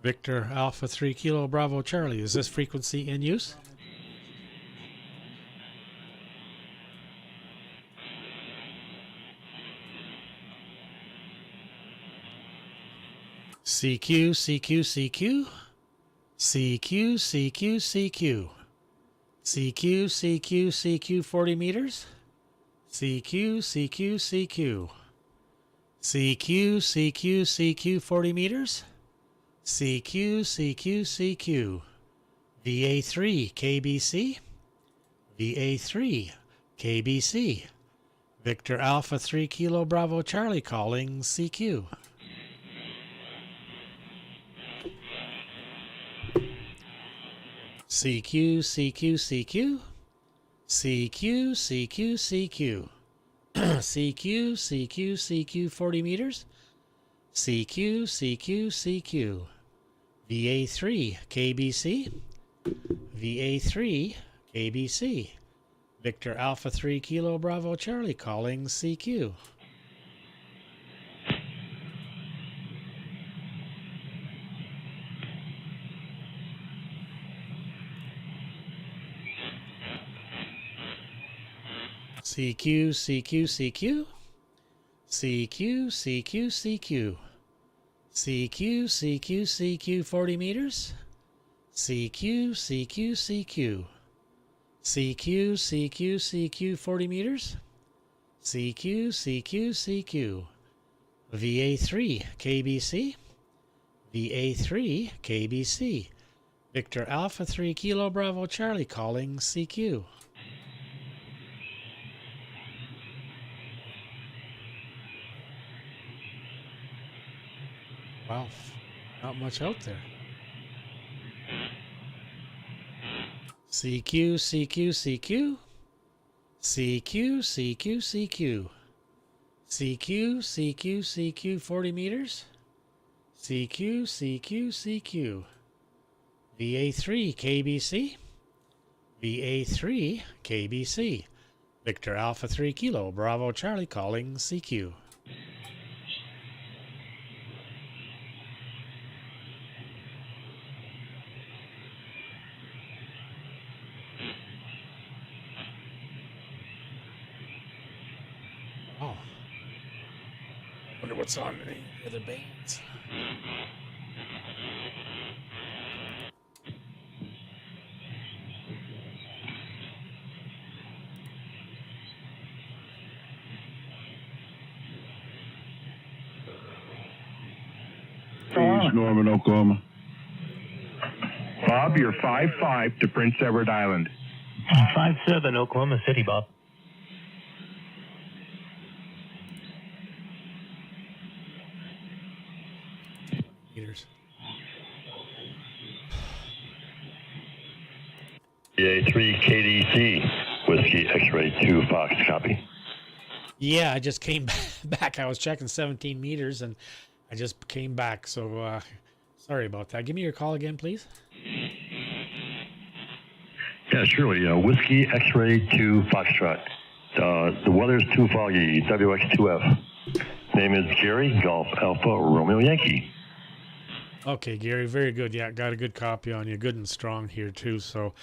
Victor Alpha 3 Kilo Bravo Charlie. Is this frequency in use? CQ, CQ, CQ. CQ, CQ, CQ. CQ, CQ, CQ 40 meters. CQ, CQ, CQ. CQ, CQ, CQ 40 meters. CQ, CQ, CQ. VA3, KBC. VA3, KBC. Victor Alpha 3 Kilo Bravo Charlie calling CQ. CQ, CQ, CQ. CQ, CQ, CQ. CQ, CQ, CQ 40 meters. CQ, CQ, CQ. VA3, KBC. VA3, KBC. Victor Alpha 3 Kilo Bravo Charlie calling CQ. CQ, CQ, CQ. CQ, CQ, CQ. CQ, CQ, CQ 40 meters. CQ, CQ, CQ. CQ, CQ, CQ 40 meters. CQ, CQ, CQ. VA3, KBC. VA3, KBC. Victor Alpha 3 Kilo Bravo Charlie calling CQ. Wow, not much out there. CQ, CQ, CQ. CQ, CQ, CQ. CQ, CQ, CQ 40 meters. CQ, CQ, CQ. VA3, KBC. VA3, KBC. Victor Alpha 3 Kilo Bravo Charlie calling CQ. Oh. Wonder what's on any other bands. Norman, Oklahoma. Bob, you're 5-5 to Prince Edward Island. 5-7, Oklahoma City, Bob. Meters. VA3 KDC, Whiskey X-Ray 2 Fox, copy. Yeah, I just came back. I was checking 17 meters and I just came back, so sorry about that. Give me your call again, please. Yeah, surely. Whiskey X-Ray 2 Foxtrot. The weather's too foggy. WX2F. Name is Gary, Golf Alpha Romeo Yankee. Okay, Gary, very good. Yeah, got a good copy on you. Good and strong here, too. So,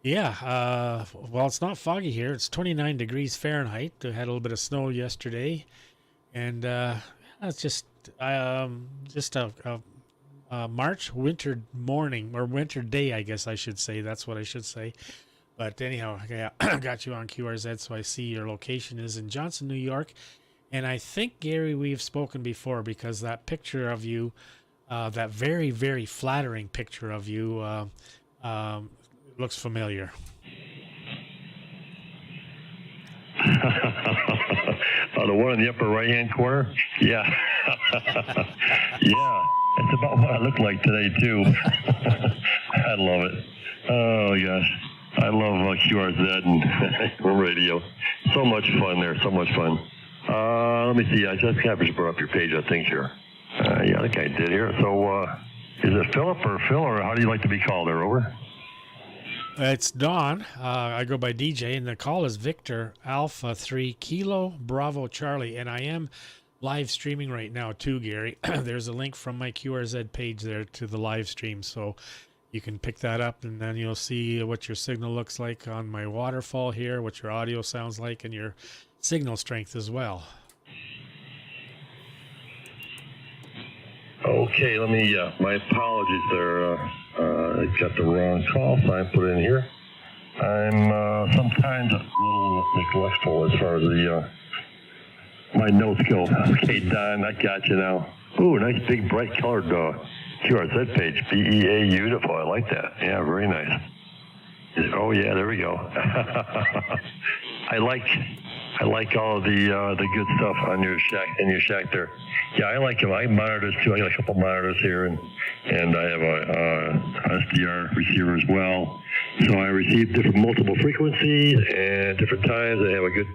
yeah, well, it's not foggy here. It's 29 degrees Fahrenheit. We had a little bit of snow yesterday. And it's just a March winter morning, or winter day, I guess I should say. That's what I should say. But anyhow, yeah, I got you on QRZ, so I see your location is in Johnson, New York. And I think, Gary, we've spoken before because that picture of you, that very, very flattering picture of you looks familiar. The one in the upper right-hand corner? Yeah. Yeah, that's about what I look like today, too. I love it. Oh, gosh. I love QRZ and radio. So much fun there, so much fun. Let me see. I just have to brought up your page, I think, here. Yeah, I think I did here. So, is it Philip or Phil, or how do you like to be called there, over? It's Don. I go by DJ, and the call is Victor Alpha 3 Kilo Bravo Charlie, and I am live streaming right now too, Gary. There's a link from my QRZ page there to the live stream, so you can pick that up, and then you'll see what your signal looks like on my waterfall here, what your audio sounds like, and your signal strength as well. Okay, let me, my apologies there. I got the wrong call sign put in here. I'm sometimes a little neglectful as far as my notes go. Okay, Don, I got you now. Ooh, nice big bright colored QRZ page. BEA, beautiful. I like that. Yeah, very nice. Oh yeah, there we go. I like all the good stuff on your shack there. Yeah, I like them. I monitor this too. I got a couple monitors here, and I have a SDR receiver as well. So I receive multiple frequencies and different times. I have a good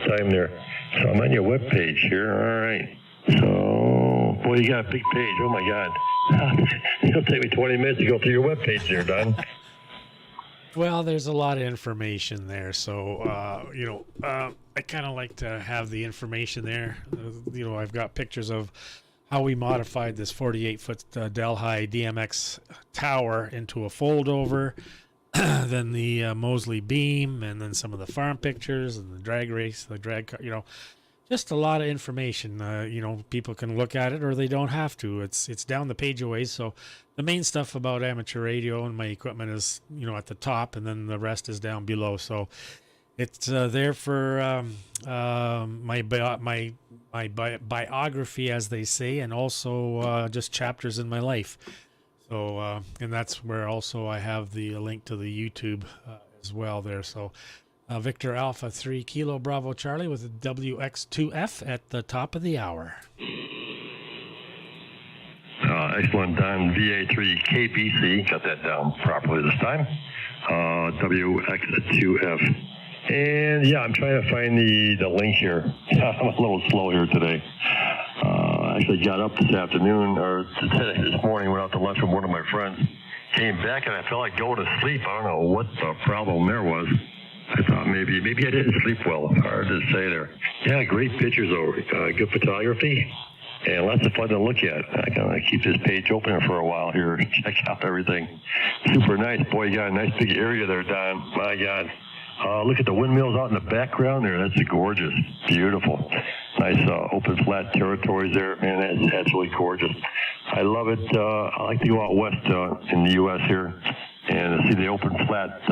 time there. So I'm on your web page here. All right. So, boy, you got a big page. Oh my God. It'll take me 20 minutes to go through your web page there, Don. Well, there's a lot of information there, so I kind of like to have the information there. I've got pictures of how we modified this 48-foot Delhi DMX tower into a fold-over, then the Mosely beam, and then some of the farm pictures and the drag race, the drag car, just a lot of information. People can look at it or they don't have to. It's down the page a ways. So the main stuff about amateur radio and my equipment is, at the top, and then the rest is down below. So it's there for my biography, as they say, and also just chapters in my life. So and that's where also I have the link to the YouTube as well there. So Victor Alpha 3 Kilo Bravo Charlie with a WX2F at the top of the hour. Excellent, Don. VA3 KPC, got that down properly this time. WX2F. And yeah, I'm trying to find the link here. I'm a little slow here today. I actually got up this afternoon, or this morning, went out to lunch with one of my friends. Came back and I felt like going to sleep. I don't know what the problem there was. I thought maybe I didn't sleep well. Hard to say there. Yeah, great pictures over. Good photography. And lots of fun to look at. I'm going to keep this page open for a while here. Check out everything. Super nice. Boy, you got a nice big area there, Don. My God. Look at the windmills out in the background there. That's gorgeous. Beautiful. Nice open flat territories there. Man, that's really gorgeous. I love it. I like to go out west in the U.S. here and see the open flat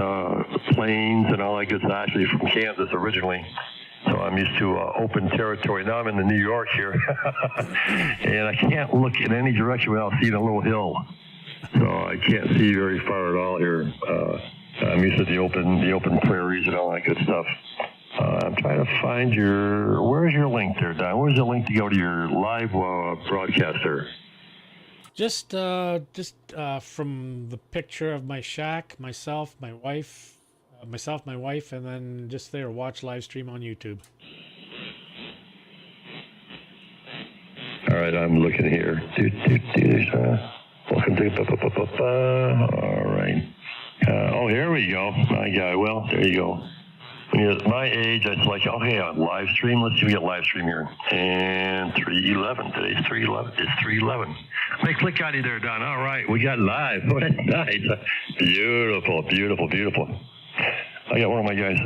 plains and all that good stuff. Actually from Kansas originally. So I'm used to open territory. Now I'm in the New York here. And I can't look in any direction without seeing a little hill. So I can't see very far at all here. I'm used to the open prairies and all that good stuff. I'm trying to find where's your link there, Don? Where's the link to go to your live broadcast there? Just from the picture of my shack, myself, my wife, and then just there, watch live stream on YouTube. All right, I'm looking here. Welcome to all right. Oh, here we go. My God. Well, there you go. When you're at my age, it's like, okay, live stream. Let's see if we get live stream here. And 311. Today's 311. It's 311. Make click on you there, Don. All right, we got live. Oh, that's nice. Beautiful, beautiful, beautiful. I got one of my guys.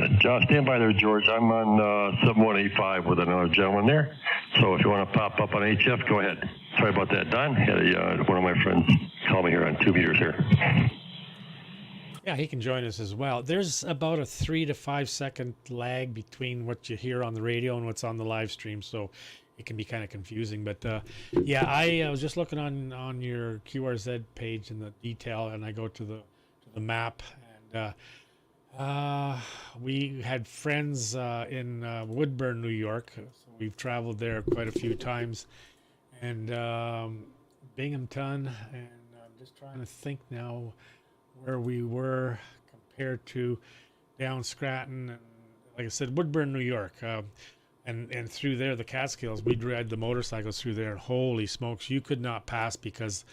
Stand by there, George. I'm on 7185 with another gentleman there. So if you want to pop up on HF, go ahead. Sorry about that, Don. Had one of my friends call me here on 2 meters here. Yeah, he can join us as well. There's about a 3 to 5 second lag between what you hear on the radio and what's on the live stream, so it can be kind of confusing. But yeah, I was just looking on your QRZ page in the detail, and I go to the map, and we had friends in Woodburn, New York. So we've traveled there quite a few times, and Binghamton, and I'm just trying to think now where we were compared to down Scranton, and like I said, Woodburn, New York, and through there, the Catskills, we'd ride the motorcycles through there, and holy smokes, you could not pass because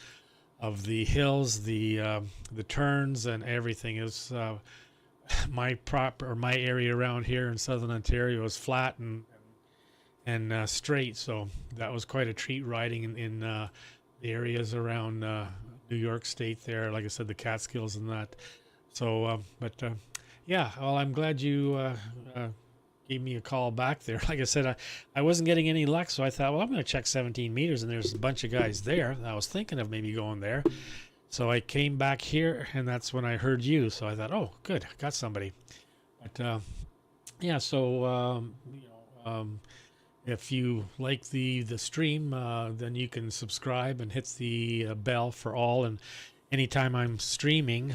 of the hills, the turns, and everything. Is my area around here in Southern Ontario is flat, and and straight. So that was quite a treat riding in the areas around New York State there. Like I said, the Catskills and that. So, yeah, well, I'm glad you gave me a call back there. Like I said, I wasn't getting any luck, so I thought, well, I'm going to check 17 meters, and there's a bunch of guys there. I was thinking of maybe going there. So I came back here, and that's when I heard you. So I thought, oh, good, got somebody. But, yeah, so, if you like the stream, then you can subscribe and hit the bell for all. And anytime I'm streaming,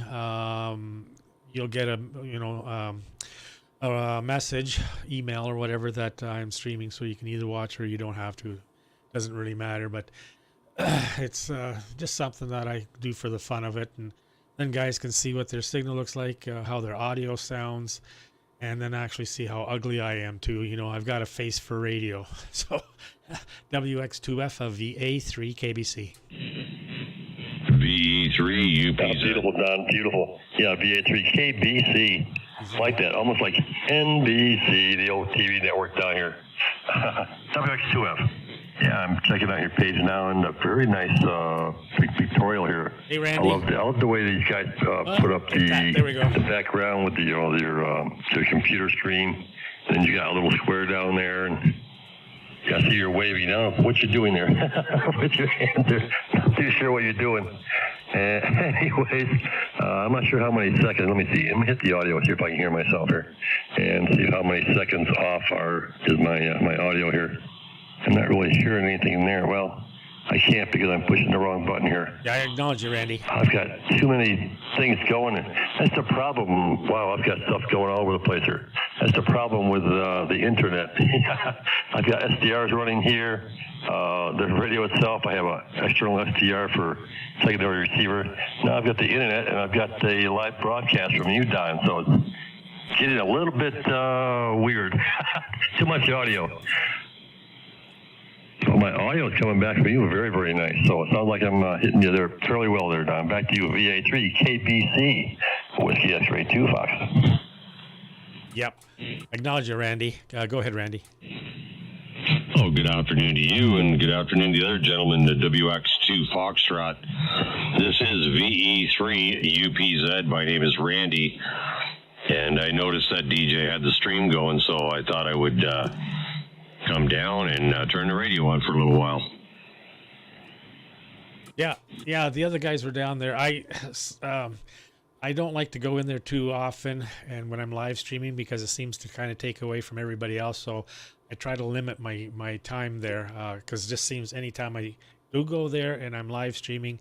you'll get a message, email or whatever that I'm streaming, so you can either watch or you don't have to. Doesn't really matter, but it's just something that I do for the fun of it. And then guys can see what their signal looks like, how their audio sounds, and then actually see how ugly I am too. You know, I've got a face for radio. So WX2F of VA3 KBC. VE3 UPZ. Beautiful, Don. Beautiful. Yeah, VA3 KBC. Like that. Almost like NBC, the old TV network down here. WX2F. Yeah, I'm checking out your page now, and a very nice pictorial here. Hey, Randy. I love the way these guys put up the background with your computer screen. Then you got a little square down there, and I see you're waving. Now, what you doing there with your hand there? Not too sure what you're doing. Anyways, I'm not sure how many seconds. Let me see. Let me hit the audio, see if I can hear myself here, and see how many seconds off is my audio here. I'm not really hearing anything there. Well, I can't because I'm pushing the wrong button here. Yeah, I acknowledge you, Randy. I've got too many things going. That's the problem. Wow, I've got stuff going all over the place here. That's the problem with the internet. I've got SDRs running here. The radio itself, I have an external SDR for secondary receiver. Now I've got the internet, and I've got the live broadcast from you, Don. So it's getting a little bit weird. Too much audio. So my audio is coming back from you very, very nice. So it sounds like I'm hitting you there fairly well there, Don. Back to you, VA3 KBC, Whiskey X-Ray 2 Fox. Yep. Acknowledge you, Randy. Go ahead, Randy. Oh, good afternoon to you, and good afternoon to the other gentleman, the WX2 Foxtrot. This is VE3 UPZ. My name is Randy, and I noticed that DJ had the stream going, so I thought I would come down and turn the radio on for a little while. Yeah, the other guys were down there. I don't like to go in there too often, and when I'm live streaming, because it seems to kind of take away from everybody else. So I try to limit my time there, because it just seems anytime I do go there and I'm live streaming,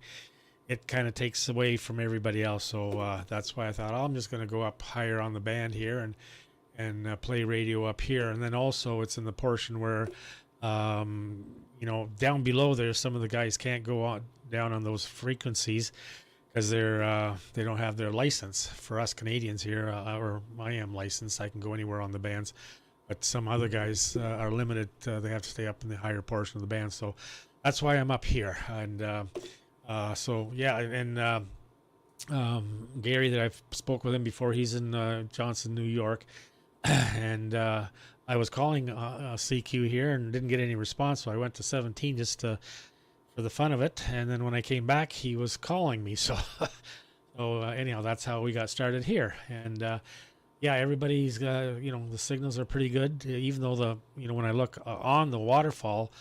it kind of takes away from everybody else. So that's why I thought, I'm just going to go up higher on the band here and play radio up here. And then also it's in the portion where, down below there, some of the guys can't go on down on those frequencies because they don't have their license. For us Canadians here, or I am licensed, I can go anywhere on the bands. But some other guys are limited. They have to stay up in the higher portion of the band. So that's why I'm up here. And Gary, that I've spoke with him before, he's in Johnson, New York. And I was calling CQ here and didn't get any response. So I went to 17 just for the fun of it. And then when I came back, he was calling me. So, anyhow, that's how we got started here. And yeah, everybody's got, the signals are pretty good, even though when I look on the waterfall,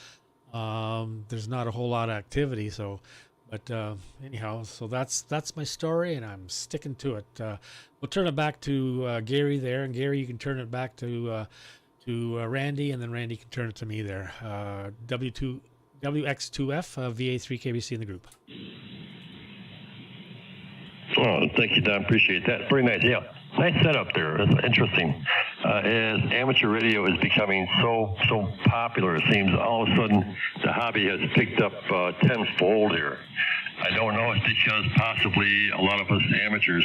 there's not a whole lot of activity. So, but anyhow, so that's my story, and I'm sticking to it. We'll turn it back to Gary there, and Gary, you can turn it back to Randy, and then Randy can turn it to me there. WX2F, VA3 KBC in the group. Oh, thank you, Don. Appreciate that. Very nice. Yeah. Nice setup there. It's interesting. As amateur radio is becoming so popular, it seems all of a sudden the hobby has picked up tenfold here. I don't know if it's because possibly a lot of us amateurs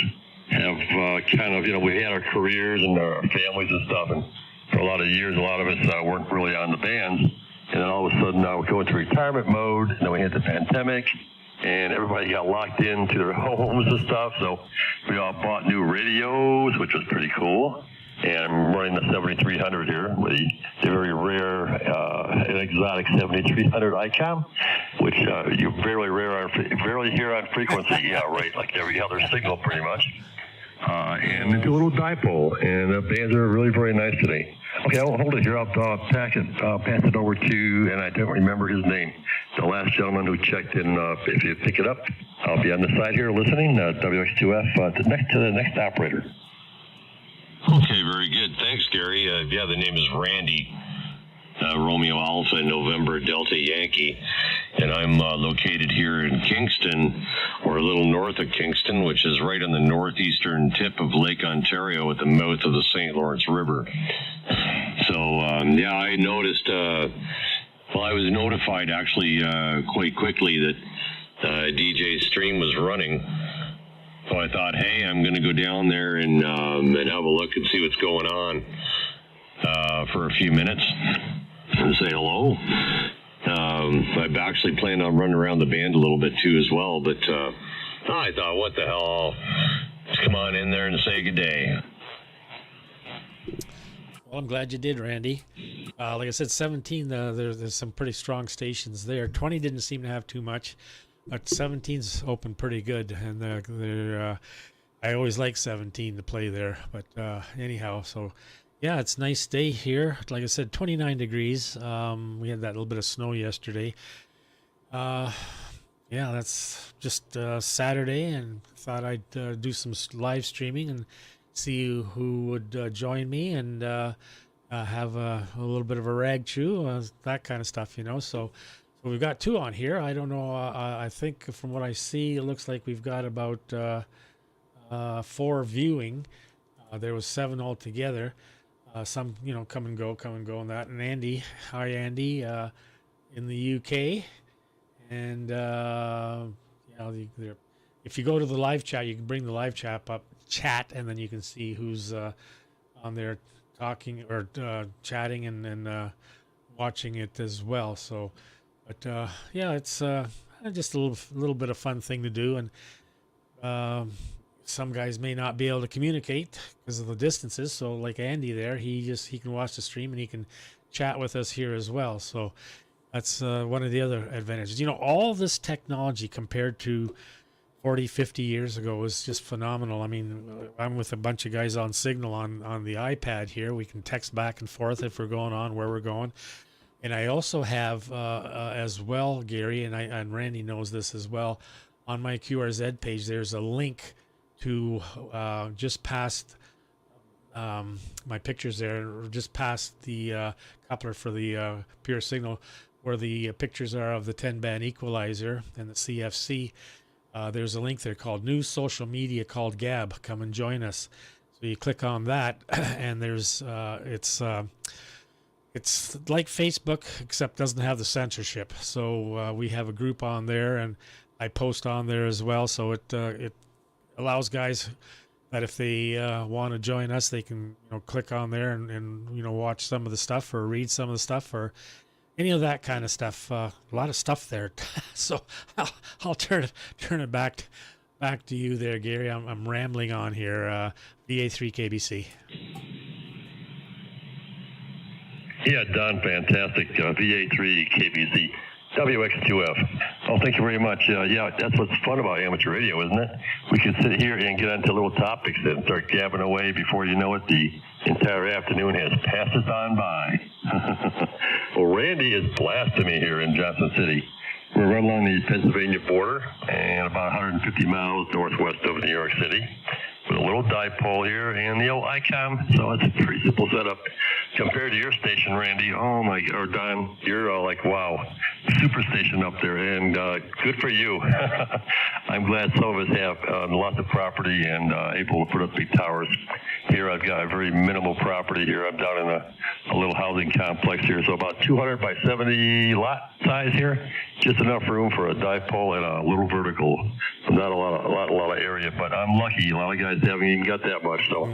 have we had our careers and our families and stuff, and for a lot of years, a lot of us weren't really on the bands. And then all of a sudden now we're going to retirement mode, and then we had the pandemic, and everybody got locked into their homes and stuff, so we all bought new radios, which was pretty cool. and I'm running the 7300 here with a very rare and exotic 7300 Acom, which you rarely hear on frequency. Yeah, right, like every other signal pretty much. And into a little dipole, and the bands are really very nice today. Okay, I'll hold it here. I'll pass it over to, and I don't remember his name, the last gentleman who checked in. If you pick it up, I'll be on the side here listening. WX2F to the next operator. Okay, very good. Thanks, Gary. Yeah, the name is Randy. Romeo Alpha, November Delta Yankee. And I'm located here in Kingston, or a little north of Kingston, which is right on the northeastern tip of Lake Ontario at the mouth of the St. Lawrence River. So, yeah, I noticed, I was notified actually quite quickly that DJ's stream was running. So I thought, hey, I'm going to go down there and have a look and see what's going on for a few minutes and say hello. I've actually planned on running around the band a little bit too as well, but I thought, what the hell? Just come on in there and say good day. Well, I'm glad you did, Randy. Like I said, 17, there's some pretty strong stations there. 20 didn't seem to have too much, but 17's open pretty good, and I always like 17 to play there. But anyhow, so yeah, it's a nice day here. Like I said, 29 degrees. We had that little bit of snow yesterday. Yeah, that's just Saturday, and thought I'd do some live streaming and see who would join me and have a little bit of a rag chew, that kind of stuff, you know. So we've got 2 on here. I don't know. I think from what I see, it looks like we've got about 4 viewing. There was 7 altogether. Some, you know, come and go and that. And Andy, hi Andy, in the UK. And you know, if you go to the live chat, you can bring the live chat up, and then you can see who's on there talking or chatting and watching it as well. So, but yeah, it's just a little bit of fun thing to do, and some guys may not be able to communicate because of the distances. So like Andy there, he can watch the stream and he can chat with us here as well. So that's one of the other advantages. You know, all this technology compared to 40, 50 years ago is just phenomenal. I mean, I'm with a bunch of guys on Signal on the iPad here. We can text back and forth if we're going on, where we're going. And I also have as well, Gary, and Randy knows this as well, on my QRZ page, there's a link to just past my pictures there, just past the coupler for the pure signal, where the pictures are of the 10-band equalizer and the CFC. There's a link there called New Social Media called Gab. Come and join us. So you click on that, and there's it's like Facebook, except doesn't have the censorship. So we have a group on there, and I post on there as well. So it allows guys that if they want to join us, they can click on there and watch some of the stuff or read some of the stuff or any of that kind of stuff. A lot of stuff there. So I'll turn it back to you there, Gary. I'm rambling on here. VA3 KBC. Yeah, Don, fantastic. VA3 KBC. WX2F. Oh, thank you very much. Yeah, that's what's fun about amateur radio, isn't it? We can sit here and get onto little topics and start gabbing away. Before you know it, the entire afternoon has passed us on by. Well, Randy is blasting me here in Johnson City. We're right along the Pennsylvania border and about 150 miles northwest of New York City, with a little dipole here and the old Acom. So it's a pretty simple setup compared to your station, Randy. Oh my, or Don, you're like, wow, super station up there, and good for you. I'm glad some of us have lots of property and able to put up big towers. Here I've got a very minimal property here. I'm down in a little housing complex here, so about 200 by 70 lot size here. Just enough room for a dipole and a little vertical. Not a lot of area, but I'm lucky. A lot of guys haven't even got that much, so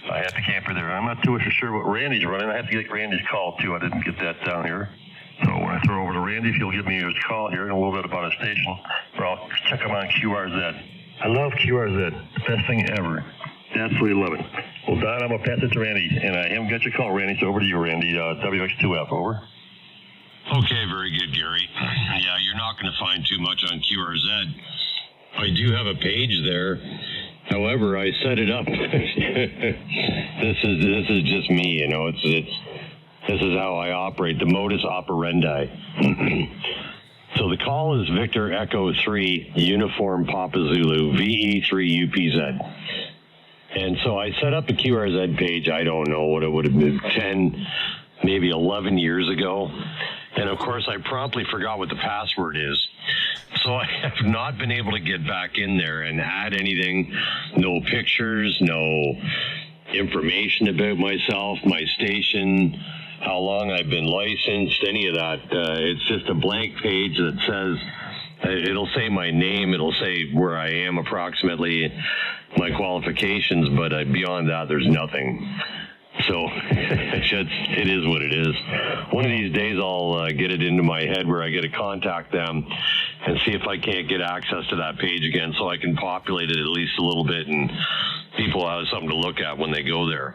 I have to camper there. I'm not too sure what Randy's running. I have to get Randy's call too. I didn't get that down here. So when I throw over to Randy, if he'll give me his call here and a little bit about his station, or I'll check him on QRZ. I love QRZ. Best thing ever. Absolutely love it. Well, Don, I'm going to pass it to Randy, and I haven't got your call, Randy, so over to you, Randy. WX2F, over. Okay, very good, Gary. Yeah, you're not going to find too much on QRZ. I do have a page there. However, I set it up. This is just me, you know. This is how I operate, the modus operandi. So the call is Victor Echo 3 Uniform Papa Zulu VE3 UPZ. And so I set up a QRZ page, I don't know what it would have been, 10, maybe 11 years ago. And of course, I promptly forgot what the password is. So I have not been able to get back in there and add anything. No pictures, no information about myself, my station, how long I've been licensed, any of that. It's just a blank page that says, it'll say my name, it'll say where I am approximately, my qualifications, but beyond that, there's nothing. So it is what it is. One of these days I'll get it into my head where I get to contact them and see if I can't get access to that page again so I can populate it at least a little bit and people have something to look at when they go there.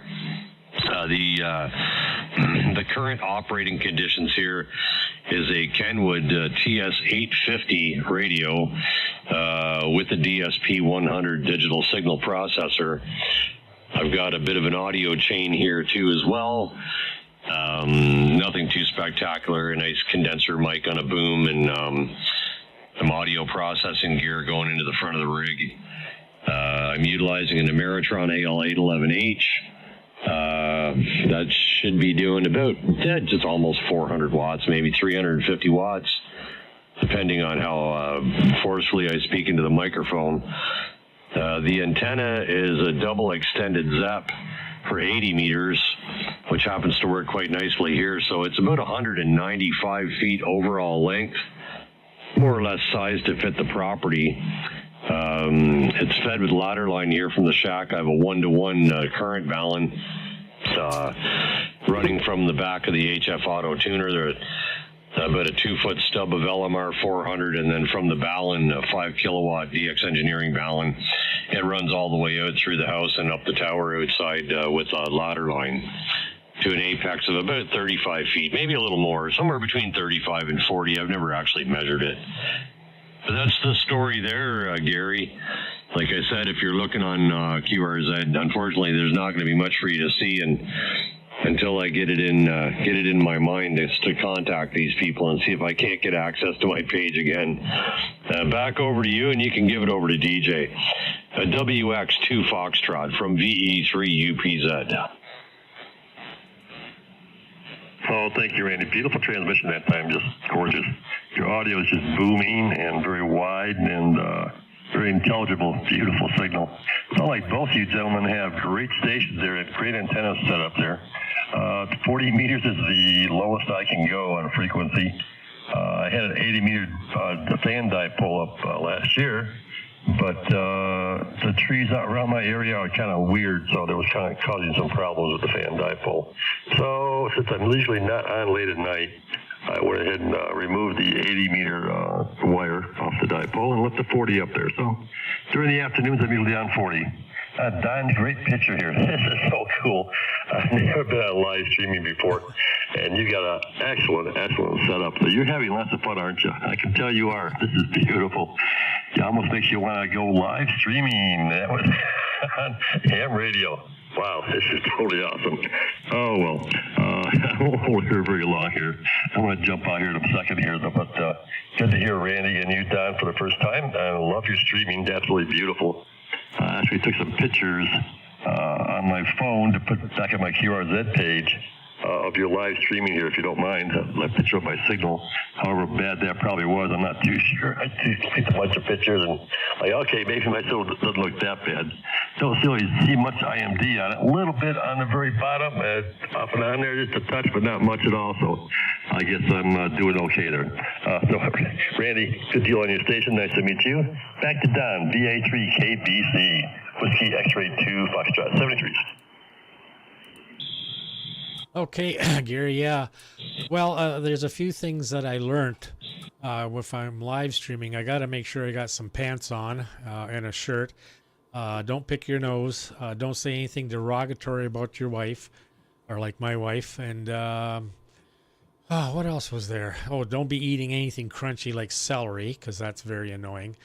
The current operating conditions here is a Kenwood TS850 radio with a DSP 100 digital signal processor. I've got a bit of an audio chain here too as well. Nothing too spectacular. A nice condenser mic on a boom and some audio processing gear going into the front of the rig. I'm utilizing an Ameritron AL811H. That should be doing about just almost 400 watts, maybe 350 watts, depending on how forcefully I speak into the microphone. The antenna is a double extended ZEP for 80 meters, which happens to work quite nicely here. So it's about 195 feet overall length, more or less sized to fit the property. It's fed with ladder line here from the shack. I have a 1-to-1 current balun running from the back of the HF auto tuner. There's about a 2-foot stub of LMR 400, and then from the balun, a 5 kilowatt DX Engineering balun. It runs all the way out through the house and up the tower outside with a ladder line to an apex of about 35 feet, maybe a little more, somewhere between 35 and 40. I've never actually measured it. But that's the story there, Gary. Like I said, if you're looking on QRZ, unfortunately, there's not going to be much for you to see, and until I get it in my mind is to contact these people and see if I can't get access to my page again. Back over to you, and you can give it over to DJ. A WX2 Foxtrot from VE3 UPZ. Oh, thank you, Randy. Beautiful transmission that time, just gorgeous. Your audio is just booming and very wide and very intelligible, beautiful signal. It's not like both you gentlemen have great stations there and great antennas set up there. 40 meters is the lowest I can go on frequency. I had an 80 meter fan dipole up last year, but the trees out around my area are kind of weird, so there was kind of causing some problems with the fan dipole. So since I'm usually not on late at night, I went ahead and removed the 80 meter wire off the dipole and left the 40 up there. So during the afternoons, I'm usually on 40. Don, great picture here. This is so cool. I've never been on live streaming before, and you got an excellent setup. So you're having lots of fun, aren't you? I can tell you are. This is beautiful. It almost makes you want to go live streaming. That was on ham radio. Wow, this is totally awesome. Oh, well, I won't hold here very long here. I'm going to jump out here in a second here, but good to hear Randy and you, Don, for the first time. I love your streaming. Absolutely beautiful. I actually took some pictures on my phone to put back on my QRZ page of your live streaming here, if you don't mind. A picture of my signal. However bad that probably was, I'm not too sure. I took a bunch of pictures and like, okay, maybe my signal doesn't look that bad. Don't really see much IMD on it. A little bit on the very bottom, off and on there, just a touch, but not much at all. So I guess I'm doing okay there. So, Randy, good deal on your station. Nice to meet you. Back to Don, BA3KBC, Whiskey X-Ray 2, Foxtrot 73. Okay, Gary, yeah. Well, there's a few things that I learned if I'm live streaming. I got to make sure I got some pants on and a shirt. Don't pick your nose. Don't say anything derogatory about your wife, or like my wife. And what else was there? Oh, don't be eating anything crunchy like celery, because that's very annoying.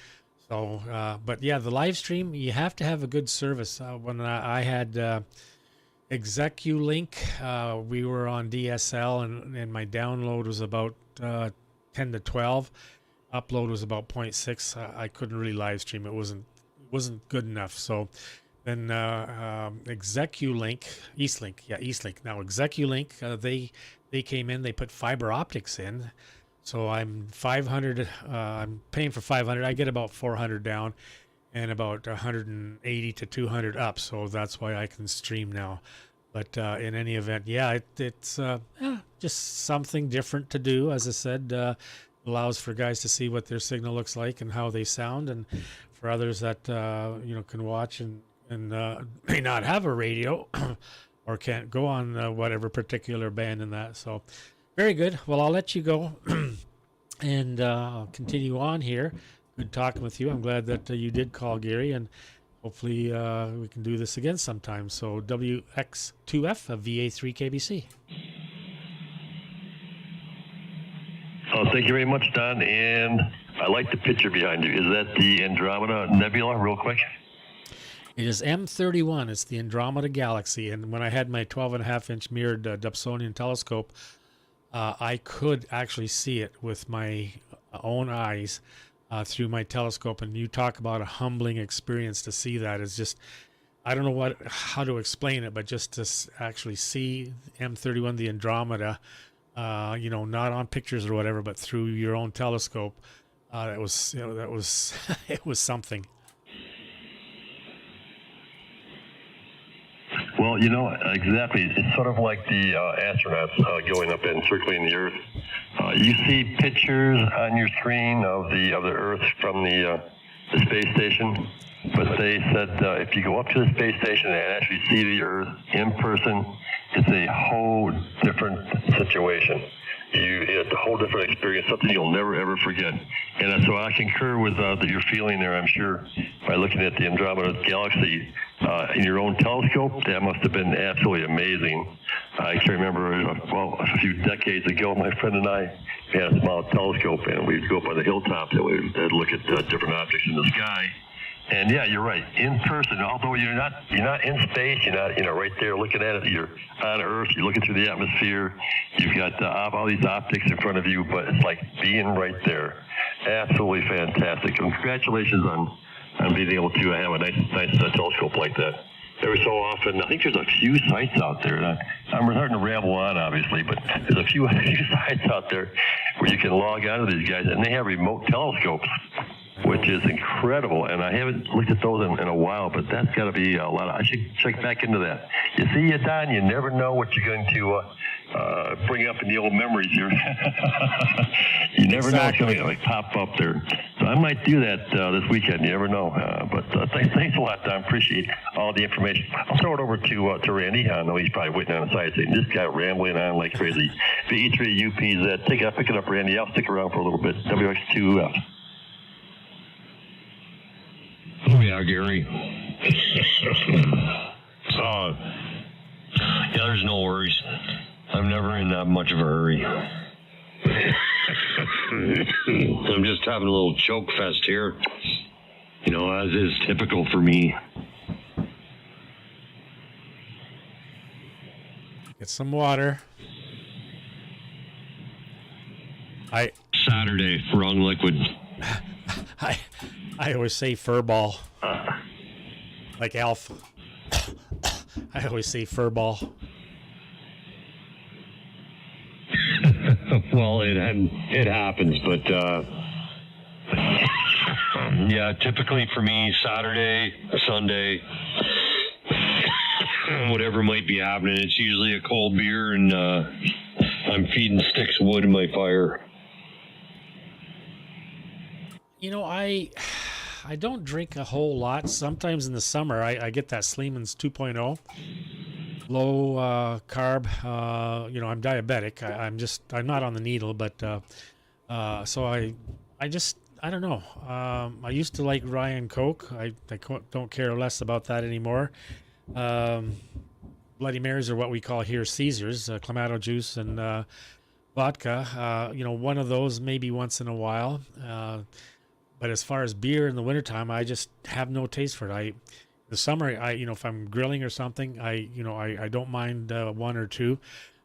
So, but yeah, the live stream, you have to have a good service. When I had ExecuLink, we were on DSL, and my download was about 10 to 12. Upload was about 0.6. I couldn't really live stream. It wasn't good enough. So then ExecuLink, Eastlink. Now ExecuLink, they came in. They put fiber optics in. So I'm 500. I'm paying for 500. I get about 400 down, and about 180 to 200 up. So that's why I can stream now. But in any event, yeah, it's just something different to do. As I said, allows for guys to see what their signal looks like and how they sound, and for others that can watch and may not have a radio or can't go on whatever particular band in that. So very good. Well, I'll let you go and I'll continue on here. Good talking with you. I'm glad that you did call, Gary, and hopefully we can do this again sometime. So WX2F of VA3 KBC. Oh, thank you very much, Don. And I like the picture behind you. Is that the Andromeda Nebula, real quick? It is M31. It's the Andromeda Galaxy. And when I had my 12.5-inch mirrored Dobsonian telescope, I could actually see it with my own eyes through my telescope. And you talk about a humbling experience to see that. It's just, I don't know how to explain it, but just to actually see M31, the Andromeda, not on pictures or whatever, but through your own telescope, that was it was something. Well, exactly. It's sort of like the astronauts going up and circling the Earth. You see pictures on your screen of the Earth from the space station, but they said if you go up to the space station and actually see the Earth in person, it's a whole different situation. It's a whole different experience, something you'll never, ever forget. And so I concur with your feeling there, I'm sure, by looking at the Andromeda Galaxy in your own telescope. That must have been absolutely amazing. I can remember, a few decades ago, my friend and I had a small telescope, and we'd go up on the hilltops and we'd look at different objects in the sky. And yeah, you're right. In person, although you're not in space, you're not right there looking at it. You're on Earth. You're looking through the atmosphere. You've got all these optics in front of you, but it's like being right there. Absolutely fantastic. Congratulations on being able to have a nice telescope like that. Every so often, I think there's a few sites out there. I'm starting to ramble on, obviously, but there's a few sites out there where you can log on to these guys, and they have remote telescopes, which is incredible. And I haven't looked at those in a while, but that's got to be a lot. I should check back into that. You see, Don, you never know what you're going to bring up in the old memories here. You never know what's going to pop up there. So I might do that this weekend. You never know. But thanks a lot, Don. Appreciate all the information. I'll throw it over to Randy. I know he's probably waiting on the side saying, this guy rambling on like crazy. VE3 UPZ. Pick it up, Randy. I'll stick around for a little bit. WX2F. Oh, yeah, Gary. Yeah, there's no worries. I'm never in that much of a hurry. I'm just having a little choke fest here, as is typical for me. Get some water. Saturday, wrong liquid. I always say furball. Like Alf. I always say furball. Well, it happens, but yeah, typically for me, Saturday, Sunday, whatever might be happening, it's usually a cold beer, and I'm feeding sticks of wood in my fire. I don't drink a whole lot. Sometimes in the summer, I get that Sleeman's 2.0, low carb. I'm diabetic. I'm not on the needle, but so I just I don't know. I used to like rye and Coke. Don't care less about that anymore. Um, Bloody Marys are what we call here Caesars, Clamato juice and vodka. One of those maybe once in a while. But as far as beer in the wintertime, I just have no taste for it. The summer, if I'm grilling or something, I don't mind one or two.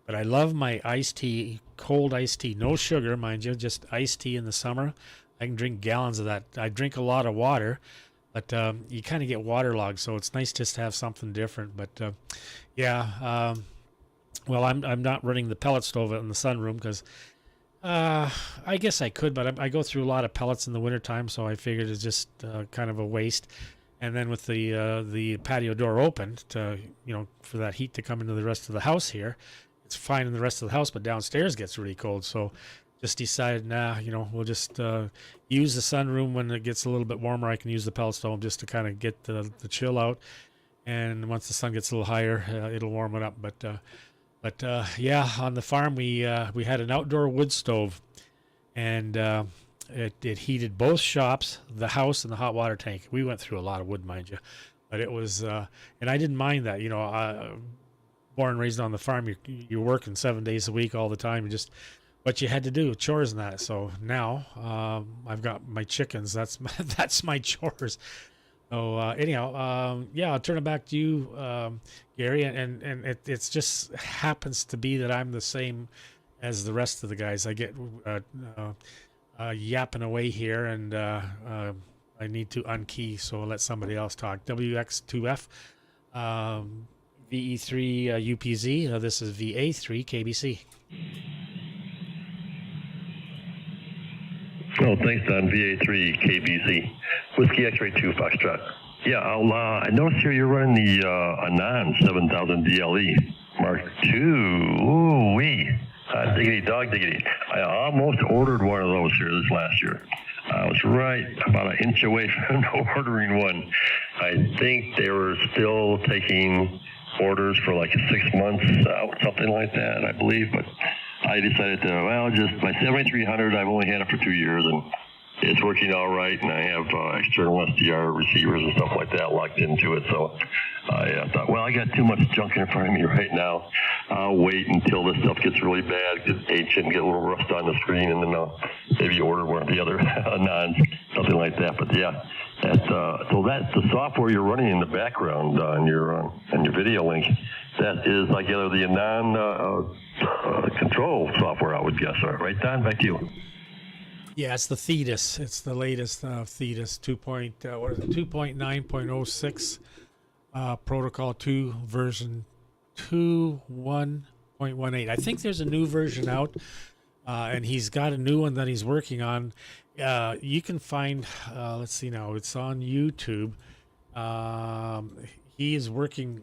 But I love my iced tea, cold iced tea, no sugar, mind you, just iced tea in the summer. I can drink gallons of that. I drink a lot of water, but you kind of get waterlogged, so it's nice just to have something different. But well, I'm not running the pellet stove in the sunroom because I guess I could, but I go through a lot of pellets in the wintertime, so I figured it's just kind of a waste. And then with the patio door open to for that heat to come into the rest of the house here. It's fine in the rest of the house, but downstairs gets really cold. So just decided, we'll just use the sunroom when it gets a little bit warmer. I can use the pellet stove just to kind of get the chill out. And once the sun gets a little higher, it'll warm it up. But on the farm we had an outdoor wood stove, and it heated both shops, the house, and the hot water tank. We went through a lot of wood, mind you, but it was and I didn't mind that. Born and raised on the farm, you're working 7 days a week all the time. Just what you had to do, chores and that. So now I've got my chickens. That's my chores. So I'll turn it back to you, Gary. And it's just happens to be that I'm the same as the rest of the guys. I get yapping away here, and I need to unkey, so I'll let somebody else talk. WX2F. VE3 UPZ. This is VA3 KBC. Oh, thanks, Don. VA3 KBC. Whiskey X-Ray 2 Foxtrot. Yeah, I noticed here you're running the Anan 7000 DLE Mark II. Ooh-wee. Diggity, dog diggity. I almost ordered one of those here this last year. I was right about an inch away from ordering one. I think they were still taking orders for like 6 months out, something like that, I believe. But I decided to, just my 7300, I've only had it for 2 years, and it's working all right. And I have external SDR receivers and stuff like that locked into it. So I thought, I got too much junk in front of me right now. I'll wait until this stuff gets really bad, gets ancient, get a little rust on the screen, and then I'll maybe order one of the other Anons, something like that. But yeah. So that's the software you're running in the background on your video link. That is, I gather, the Anan control software, I would guess. Right, Don? Back to you. Yeah, it's the Thetis. It's the latest Thetis 2.9.06 Protocol 2 version 2.1.18. I think there's a new version out, and he's got a new one that he's working on. You can find, let's see now, it's on YouTube. He is working,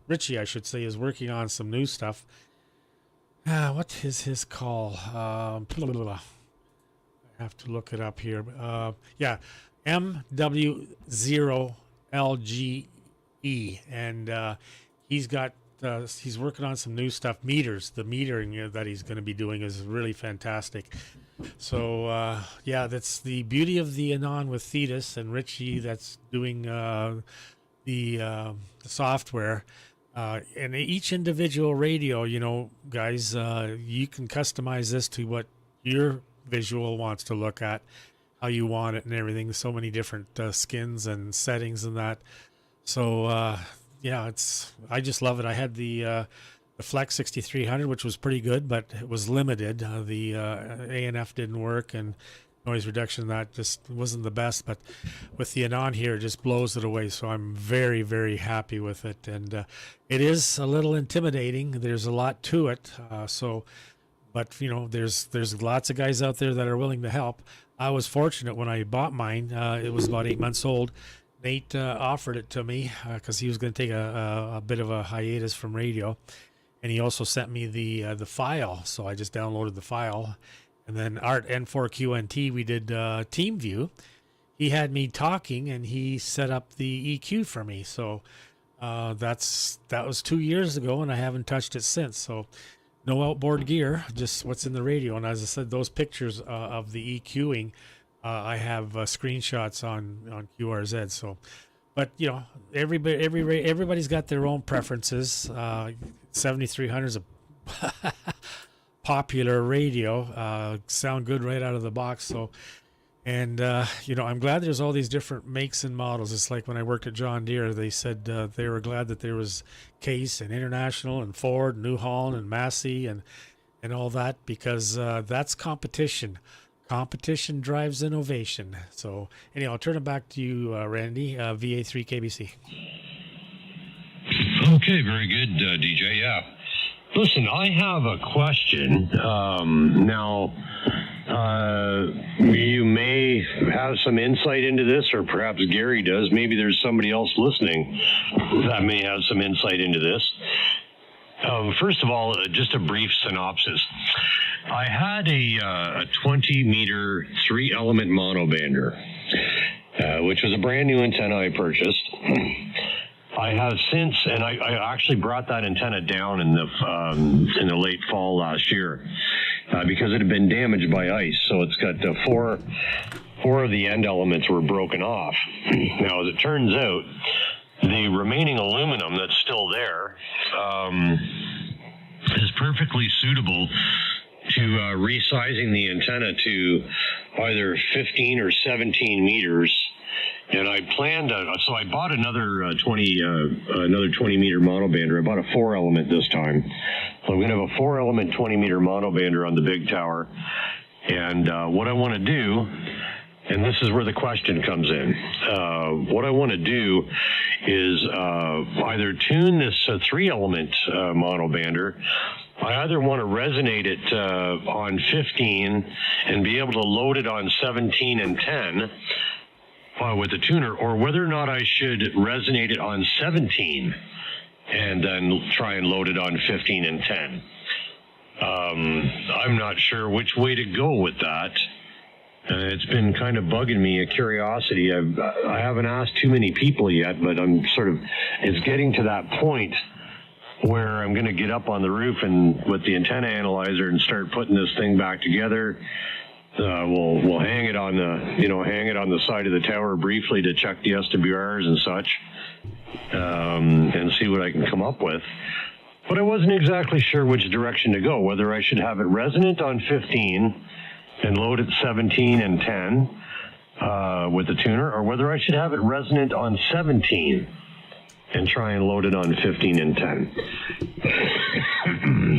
Richie, I should say, is working on some new stuff. What is his call? I have to look it up here. MW0LGE, and he's working on some new stuff. The metering that he's going to be doing is really fantastic. So that's the beauty of the Anan with Thetis, and Richie that's doing the software. And each individual radio, guys, you can customize this to what your visual wants to look at, how you want it and everything. So many different skins and settings and that. So, I just love it. I had the Flex 6300, which was pretty good, but it was limited. The ANF didn't work, and noise reduction, that just wasn't the best. But with the Anan here, it just blows it away. So I'm very, very happy with it. And it is a little intimidating. There's a lot to it. But there's lots of guys out there that are willing to help. I was fortunate when I bought mine. It was about 8 months old. Nate offered it to me because he was going to take a bit of a hiatus from radio. And he also sent me the file. So I just downloaded the file. And then Art N4QNT, we did Team View. He had me talking, and he set up the EQ for me. So that was 2 years ago, and I haven't touched it since. So No outboard gear, just what's in the radio. And as I said, those pictures of the EQing, I have screenshots on QRZ. So, but you know, everybody's got their own preferences. 7300 is a popular radio, sound good right out of the box. So, and you know, I'm glad there's all these different makes and models. It's like when I worked at John Deere, they said they were glad that there was Case and International and Ford, New Holland and Massey and all that, because that's competition. Competition drives innovation. So anyhow, I'll turn it back to you, Randy, VA3 KBC. Okay, very good, DJ. Yeah. Listen, I have a question. Now, you may have some insight into this, or perhaps Gary does. Maybe there's somebody else listening that may have some insight into this. First of all, just a brief synopsis. I had a 20-meter 3-element monobander, which was a brand new antenna I purchased. I have since, and I actually brought that antenna down in the late fall last year because it had been damaged by ice. So it's got four of the end elements were broken off. Now, as it turns out, the remaining aluminum that's still there is perfectly suitable to resizing the antenna to either 15 or 17 meters. And I planned, so I bought another 20 meter monobander. I bought a 4-element this time. So I'm going to have a 4-element 20 meter monobander on the big tower. And what I want to do, and this is where the question comes in, what I want to do is either tune this 3-element monobander. I either want to resonate it on 15 and be able to load it on 17 and 10 with the tuner, or whether or not I should resonate it on 17 and then try and load it on 15 and 10. I'm not sure which way to go with that. It's been kind of bugging me, a curiosity. I haven't asked too many people yet, but it's getting to that point where I'm going to get up on the roof and with the antenna analyzer and start putting this thing back together. We'll hang it on the side of the tower briefly to check the SWRs and such, and see what I can come up with. But I wasn't exactly sure which direction to go, whether I should have it resonant on 15 and load it 17 and 10 with the tuner, or whether I should have it resonant on 17 and try and load it on 15 and 10.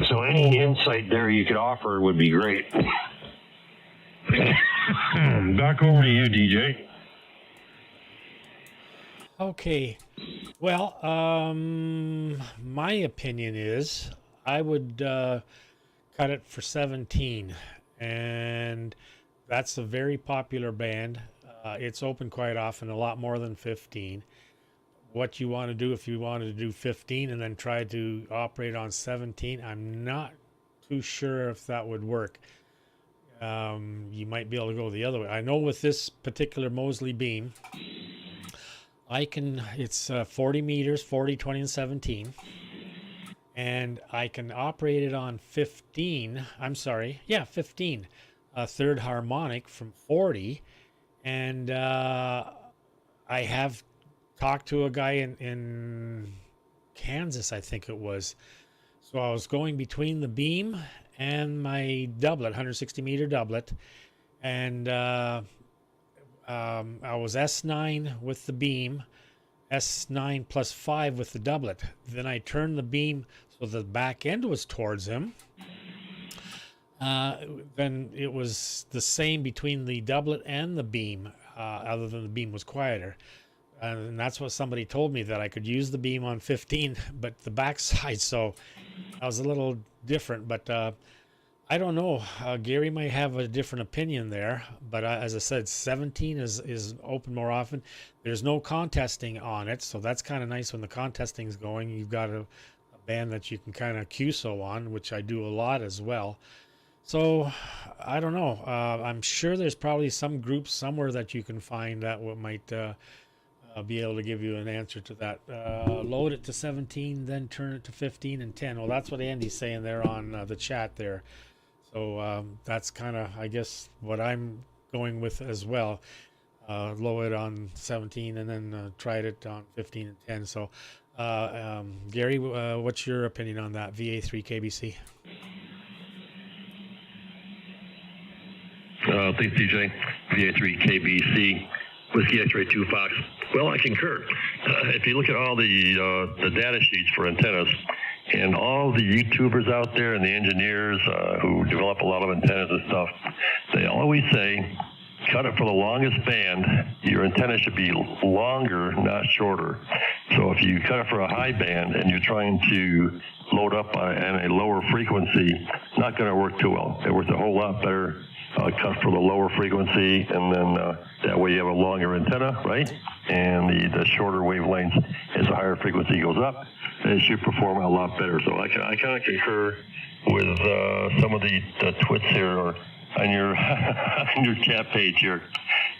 So any insight there you could offer would be great. Back over to you, DJ. Okay. Well, my opinion is I would cut it for 17, and that's a very popular band. It's open quite often, a lot more than 15. What you want to do, if you wanted to do 15 and then try to operate on 17, I'm not too sure if that would work. You might be able to go the other way. I know with this particular Mosely beam, it's 40 meters, 40, 20, and 17. And I can operate it on 15, a third harmonic from 40. And I have talked to a guy in Kansas, I think it was. So I was going between the beam and my doublet, 160 meter doublet, and I was S9 with the beam, S9 plus 5 with the doublet. Then I turned the beam so the back end was towards him. Then it was the same between the doublet and the beam, other than the beam was quieter. And that's what somebody told me, that I could use the beam on 15, but the backside. So I was a little different, but I don't know. Gary might have a different opinion there, but as I said, 17 is open more often. There's no contesting on it, so that's kind of nice when the contesting is going. You've got a band that you can kind of QSO on, which I do a lot as well. So I don't know. I'm sure there's probably some group somewhere that you can find that might be able to give you an answer to that. Load it to 17, then turn it to 15 and 10. Well, that's what Andy's saying there on the chat there. So that's kind of, I guess, what I'm going with as well. Low it on 17 and then tried it on 15 and 10. So, Gary, what's your opinion on that VA3 KBC? Thanks, DJ. VA3 KBC, Whiskey X-Ray 2 Fox. Well, I concur. If you look at all the data sheets for antennas, and all the YouTubers out there and the engineers who develop a lot of antennas and stuff, they always say, cut it for the longest band. Your antenna should be longer, not shorter. So if you cut it for a high band and you're trying to load up on a lower frequency, it's not going to work too well. It works a whole lot better cut for the lower frequency, and then that way you have a longer antenna, right? And the shorter wavelengths, as the higher frequency goes up, it should perform a lot better. So I kind of concur with some of the twits here or on your on your chat page here.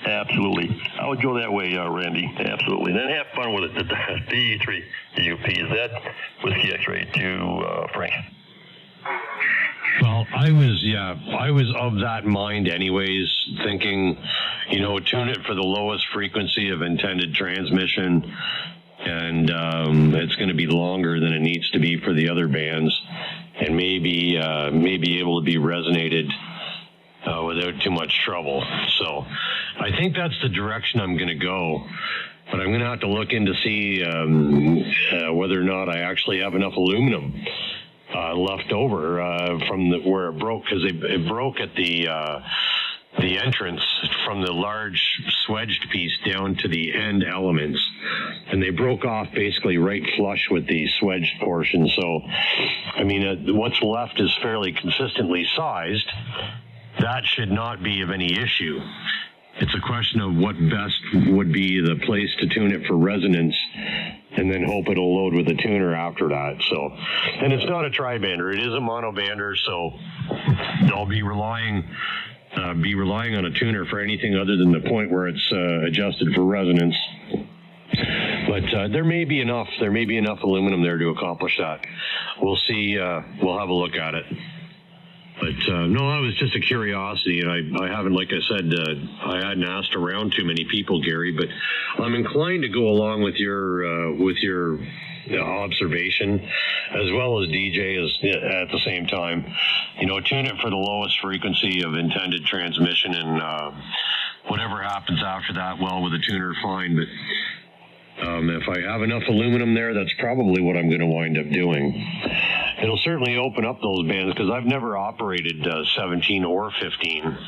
Absolutely, I would go that way, Randy. Absolutely, and then have fun with it. The DE3 UP, is that Whiskey X-Ray 2, Frank? Well, I was of that mind anyways, thinking, tune it for the lowest frequency of intended transmission, and it's going to be longer than it needs to be for the other bands, and maybe able to be resonated without too much trouble. So I think that's the direction I'm going to go, but I'm going to have to look in to see whether or not I actually have enough aluminum left over from where it broke, because it broke at the entrance from the large swedged piece down to the end elements, and they broke off basically right flush with the swedged portion. So, I mean, what's left is fairly consistently sized. That should not be of any issue. It's a question of what best would be the place to tune it for resonance, and then hope it'll load with a tuner after that. So, and it's not a tri-bander; it is a mono-bander. So, I'll be relying on a tuner for anything other than the point where it's adjusted for resonance. But there may be enough aluminum there to accomplish that. We'll see. We'll have a look at it. But no, that was just a curiosity, and I haven't, like I said, I hadn't asked around too many people, Gary. But I'm inclined to go along with your observation, as well as DJ at the same time. Tune it for the lowest frequency of intended transmission, and whatever happens after that, well, with a tuner, fine. But if I have enough aluminum there, that's probably what I'm going to wind up doing. It'll certainly open up those bands, because I've never operated 17 or 15.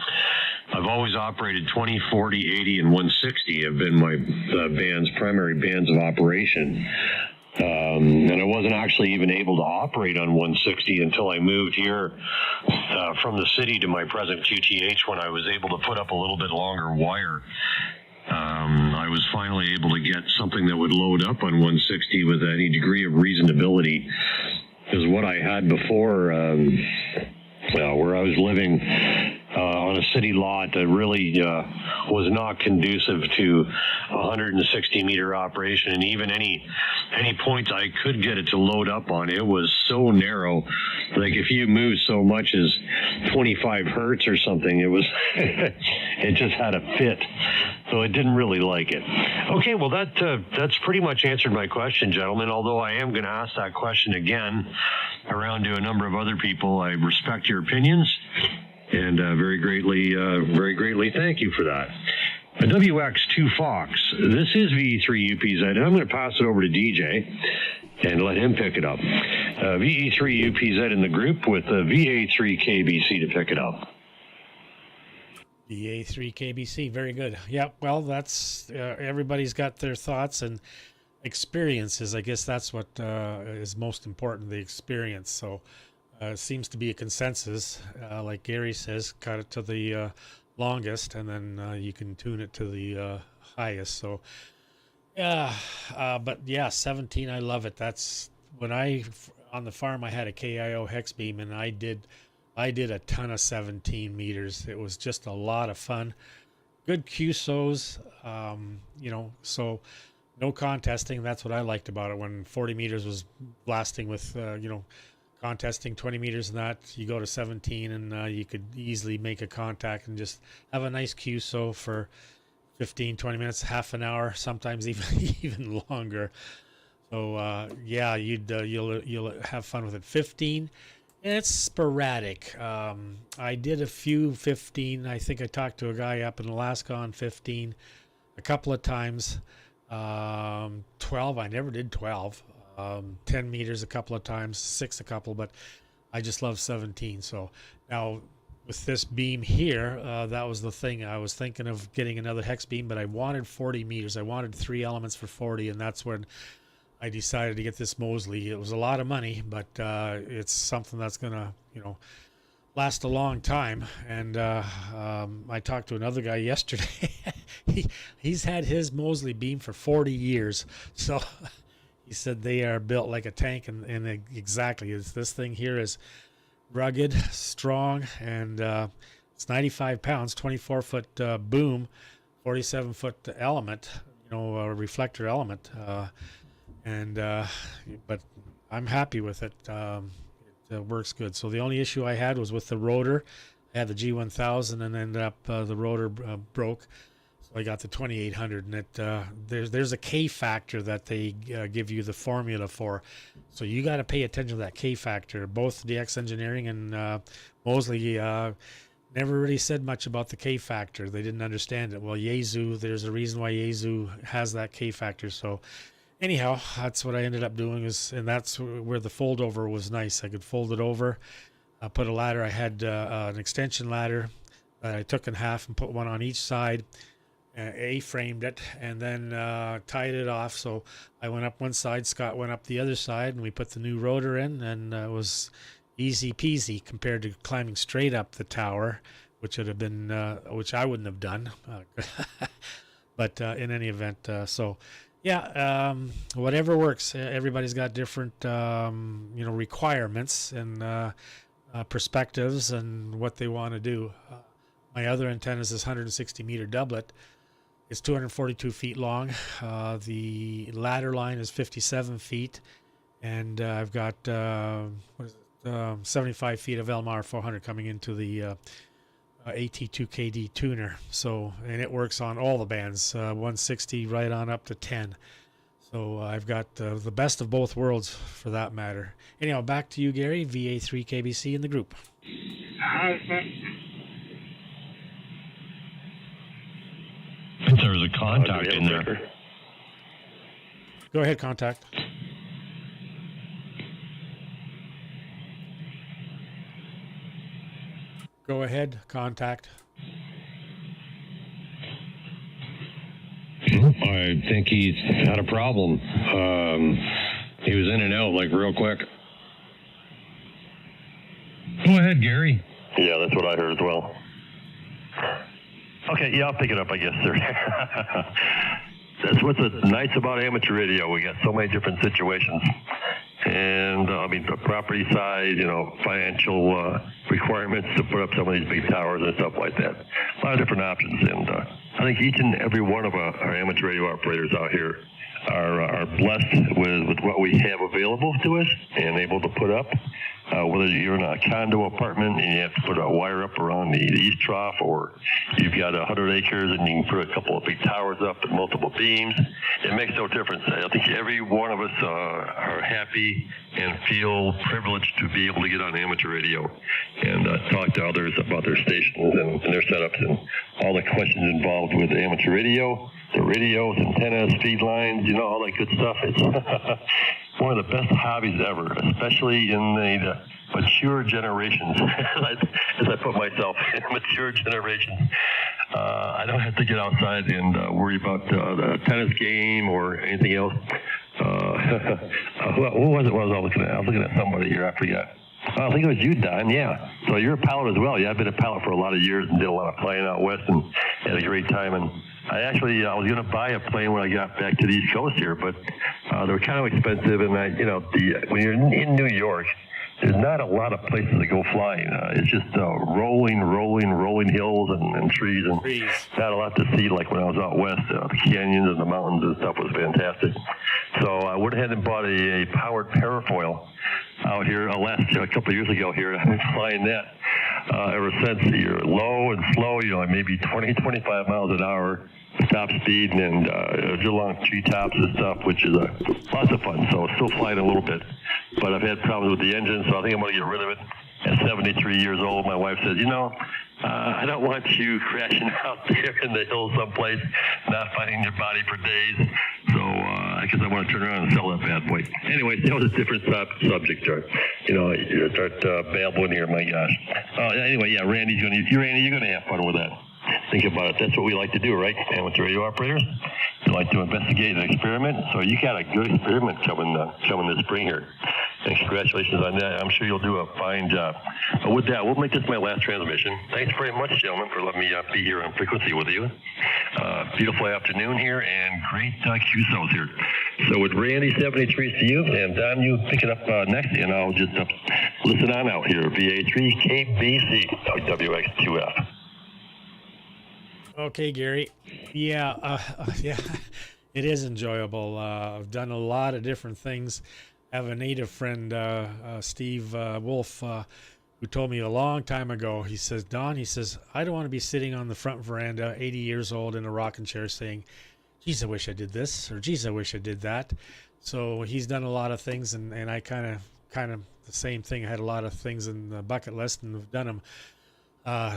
I've always operated 20, 40, 80, and 160 have been my primary bands of operation. And I wasn't actually even able to operate on 160 until I moved here from the city to my present QTH, when I was able to put up a little bit longer wire. I was finally able to get something that would load up on 160 with any degree of reasonability, because what I had before, where I was living on a city lot that really was not conducive to 160 meter operation, and even any points I could get it to load up on, it was so narrow. Like if you move so much as 25 hertz or something, it was it just had a fit. So I didn't really like it. Okay, well that's pretty much answered my question, gentlemen. Although I am going to ask that question again around to a number of other people. I respect your opinions, and very greatly thank you for that. A WX2 Fox. This is VE3 UPZ, and I'm going to pass it over to DJ and let him pick it up. VE3 UPZ in the group with VA3 KBC to pick it up. VA3 KBC, very good. Yeah, well, that's everybody's got their thoughts and experiences. I guess that's what is most important, the experience. So it seems to be a consensus. Like Gary says, cut it to the longest, and then you can tune it to the highest. So yeah, but yeah, 17, I love it. That's when on the farm I had a KIO hex beam, and I did a ton of 17 meters. It was just a lot of fun. Good QSOs, so no contesting. That's what I liked about it. When 40 meters was blasting with, contesting 20 meters and that, you go to 17 and you could easily make a contact and just have a nice QSO for 15, 20 minutes, half an hour, sometimes even longer. So you'll have fun with it. 15, it's sporadic. I did a few 15. I think I talked to a guy up in Alaska on 15 a couple of times. 12, I never did 12. 10 meters a couple of times, 6 a couple, but I just love 17. So now with this beam here, that was the thing. I was thinking of getting another hex beam, but I wanted 40 meters. I wanted 3 elements for 40, and that's when I decided to get this Mosely. It was a lot of money, but it's something that's gonna, last a long time. And I talked to another guy yesterday. He's had his Mosely beam for 40 years. So he said they are built like a tank, and exactly, this thing here is rugged, strong, and it's 95 pounds, 24-foot boom, 47-foot element, a reflector element. But I'm happy with it. It works good. So the only issue I had was with the rotor. I had the G1000 and ended up the rotor broke. So I got the 2800, and there's a K factor that they give you the formula for. So you got to pay attention to that K factor. Both DX Engineering and Mosely never really said much about the K factor. They didn't understand it. Well, Yaesu, there's a reason why Yaesu has that K factor. So anyhow, that's what I ended up doing, and that's where the fold over was nice. I could fold it over, put a ladder. I had an extension ladder that I took in half and put one on each side, A-framed it, and then tied it off. So I went up one side, Scott went up the other side, and we put the new rotor in, and it was easy peasy compared to climbing straight up the tower, which would have been, which I wouldn't have done. But in any event, yeah, whatever works. Everybody's got different, requirements and perspectives and what they want to do. My other antenna is this 160-meter doublet. It's 242 feet long. The ladder line is 57 feet, and I've got 75 feet of LMR 400 coming into the AT2KD tuner. So, and it works on all the bands, 160 right on up to 10. So I've got the best of both worlds for that matter. Anyhow, back to you, Gary, VA3KBC in the group. I think there was a contact in there. Go ahead, contact. Go ahead, contact. I think he's had a problem. He was in and out like real quick. Go ahead, Gary. Yeah, that's what I heard as well. Okay, yeah, I'll pick it up, I guess, sir. That's what's nice about amateur radio. We got so many different situations. And, the property size, financial requirements to put up some of these big towers and stuff like that. A lot of different options. And I think each and every one of our amateur radio operators out here are blessed with what we have available to us and able to put up. Whether you're in a condo apartment and you have to put a wire up around the east trough, or you've got 100 acres and you can put a couple of big towers up and multiple beams, it makes no difference. I think every one of us are happy and feel privileged to be able to get on amateur radio and talk to others about their stations and their setups and all the questions involved with amateur radio, the radios, antennas, feed lines, all that good stuff. It's one of the best hobbies ever, especially in the mature generations, as I put myself, in mature generations. I don't have to get outside and worry about the tennis game or anything else. Who was it? What was I looking at? I was looking at somebody here. I forgot. I think it was you, Don. Yeah. So you're a pilot as well. Yeah, I've been a pilot for a lot of years and did a lot of flying out west and had a great time. And I was going to buy a plane when I got back to the East Coast here, but they were kind of expensive. And when you're in New York, there's not a lot of places to go flying. It's just rolling hills and trees, and not a lot to see like when I was out west. The canyons and the mountains and stuff was fantastic. So I went ahead and bought a powered parafoil out here a couple of years ago here. I've been flying that ever since. You're low and slow, maybe 20, 25 miles an hour top speed, and along treetops and stuff, which is lots of fun. So still flying a little bit, but I've had problems with the engine, so I think I'm going to get rid of it. At 73 years old, my wife says, I don't want you crashing out there in the hills someplace, not finding your body for days. So I guess I want to turn around and sell that bad boy. Anyway, that was a different subject there. You start babbling here, my gosh. Anyway, yeah, Randy, you're going to have fun with that. Think about it. That's what we like to do, right? And with the radio operators, we like to investigate and experiment. So you got a good experiment coming this spring here. And congratulations on that. I'm sure you'll do a fine job. With that, we'll make this my last transmission. Thanks very much, gentlemen, for letting me be here on frequency with you. Beautiful afternoon here, and great QSOs here. So with Randy 73 to you, and Don, you pick it up next, and I'll just listen on out here. VA3KBC WX2F. Okay, Gary. Yeah, it is enjoyable. I've done a lot of different things. I have a native friend, Steve Wolf, who told me a long time ago, he says, Don, I don't want to be sitting on the front veranda, 80 years old, in a rocking chair saying, geez, I wish I did this, or geez, I wish I did that. So he's done a lot of things, and I kind of the same thing. I had a lot of things in the bucket list, and have done them.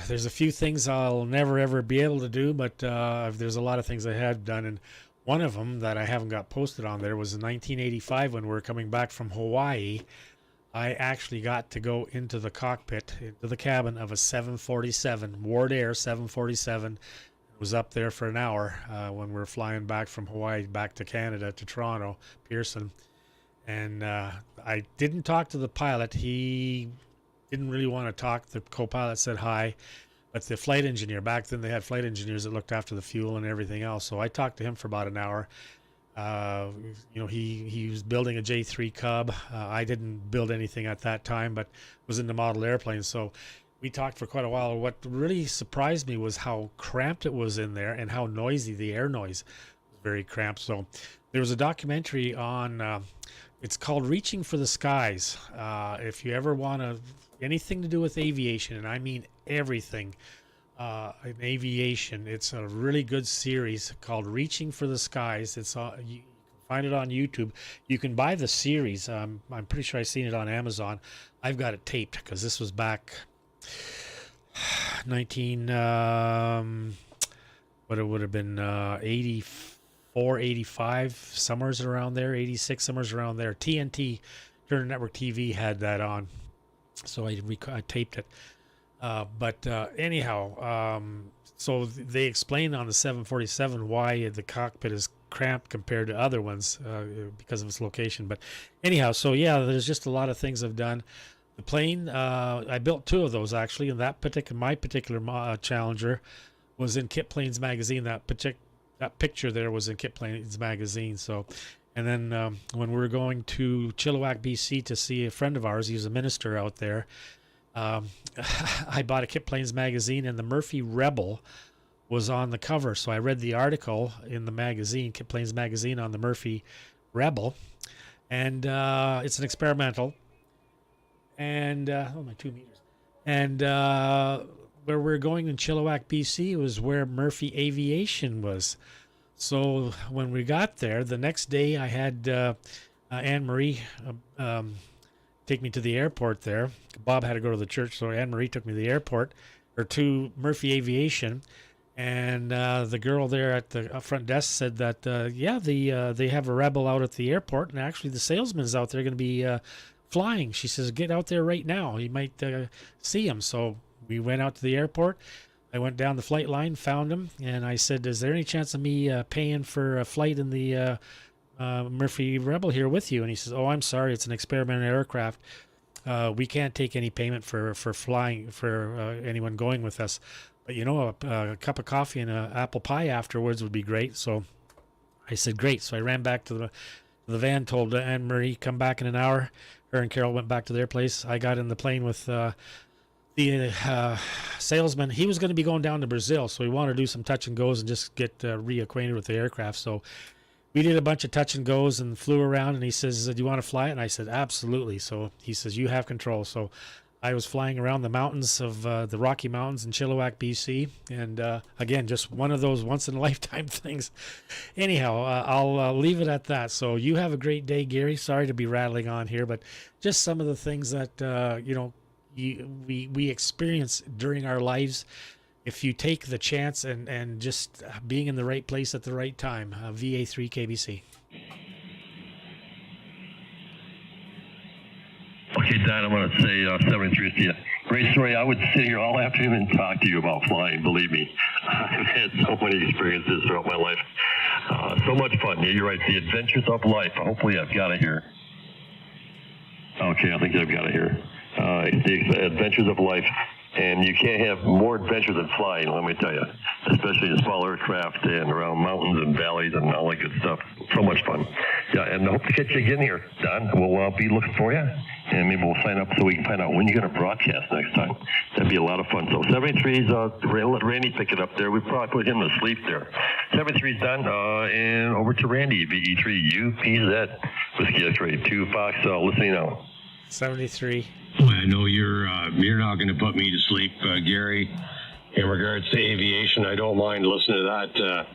There's a few things I'll never ever be able to do, but there's a lot of things I have done, and one of them that I haven't got posted on there was in 1985 when we were coming back from Hawaii. I actually got to go into the cockpit, into the cabin of a 747, Ward Air 747. It was up there for an hour when we were flying back from Hawaii back to Canada, to Toronto, Pearson. And I didn't talk to the pilot. He didn't really want to talk. The co-pilot said hi, but the flight engineer, back then they had flight engineers that looked after the fuel and everything else. So I talked to him for about an hour. He was building a J3 Cub. I didn't build anything at that time, but was into model airplanes. So we talked for quite a while. What really surprised me was how cramped it was in there and how noisy the air noise was. Very cramped. So there was a documentary on, it's called Reaching for the Skies. If you ever want anything to do with aviation, and I mean everything in aviation, it's a really good series called Reaching for the Skies. It's you can find it on YouTube. You can buy the series. I'm pretty sure I've seen it on Amazon. I've got it taped because this was back 84, 85, somewhere around there, 86, somewhere around there. TNT, Turner Network TV, had that on, so I taped it. But anyhow, so they explain on the 747 why the cockpit is cramped compared to other ones because of its location. But anyhow, so yeah, there's just a lot of things I've done. The plane, I built two of those actually, and my particular Challenger was in Kit Planes magazine. That picture there was in Kit Planes magazine. So, and then when we were going to Chilliwack, BC to see a friend of ours, he was a minister out there. I bought a Kit Planes magazine, and the Murphy Rebel was on the cover. So I read the article in the magazine, Kit Planes magazine, on the Murphy Rebel, and it's an experimental. And my 2 meters. And where we're going in Chilliwack, BC, was where Murphy Aviation was. So when we got there, the next day I had Anne Marie take me to the airport there. Bob had to go to the church, so Anne Marie took me to the airport, or to Murphy Aviation. And the girl there at the front desk said that, they have a Rebel out at the airport, and actually the salesman's out there going to be flying. She says, get out there right now. You might see him. So we went out to the airport. I went down the flight line, found him, and I said, is there any chance of me paying for a flight in the Murphy Rebel here with you? And he says, oh, I'm sorry, it's an experimental aircraft. We can't take any payment for flying, for anyone going with us. But, a cup of coffee and an apple pie afterwards would be great. So I said, great. So I ran back to the van, told Anne-Marie, come back in an hour, her and Carol went back to their place. I got in the plane with the salesman. He was going to be going down to Brazil, so he wanted to do some touch and goes and just get reacquainted with the aircraft. So we did a bunch of touch and goes and flew around, and he says, do you want to fly it? And I said, absolutely. So he says, you have control. So I was flying around the mountains of the Rocky Mountains in Chilliwack, BC. And again, just one of those once-in-a-lifetime things. Anyhow, I'll leave it at that. So you have a great day, Gary. Sorry to be rattling on here, but just some of the things that, we experience during our lives. If you take the chance and just being in the right place at the right time. VA3 KBC. Okay, Don, I want to say 73 to you. Great story. I would sit here all afternoon and talk to you about flying, believe me. I've had so many experiences throughout my life. So much fun. Yeah, you're right. The adventures of life. Hopefully I've got it here. Okay, I think I've got it here. The adventures of life. And you can't have more adventure than flying, let me tell you. Especially in small aircraft and around mountains and valleys and all that good stuff. So much fun. Yeah, and I hope to catch you again here, Don. We'll be looking for you. And maybe we'll sign up so we can find out when you're going to broadcast next time. That'd be a lot of fun. So 73's, let Randy pick it up there. We probably put him to sleep there. 73's done. And over to Randy, VE3 UPZ. Whiskey X-ray 2 Fox, listening now. 73. I know you're not going to put me to sleep, Gary. In regards to aviation, I don't mind listening to that.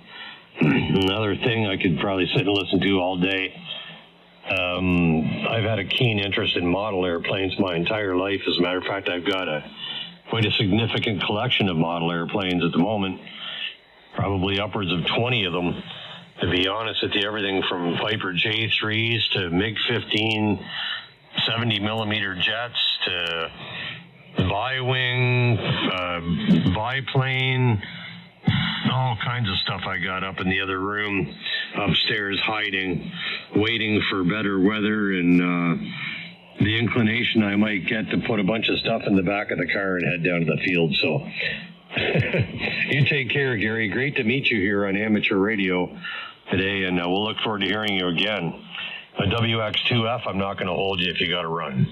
Another thing I could probably sit and listen to all day. I've had a keen interest in model airplanes my entire life. As a matter of fact, I've got quite a significant collection of model airplanes at the moment. Probably upwards of 20 of them. To be honest with you, everything from Piper J3s to MiG-15 70 millimeter jets to bi-wing, biplane, all kinds of stuff I got up in the other room upstairs hiding, waiting for better weather and the inclination I might get to put a bunch of stuff in the back of the car and head down to the field. So you take care, Gary. Great to meet you here on Amateur Radio today, and we'll look forward to hearing you again. A WX2F, I'm not going to hold you if you got to run.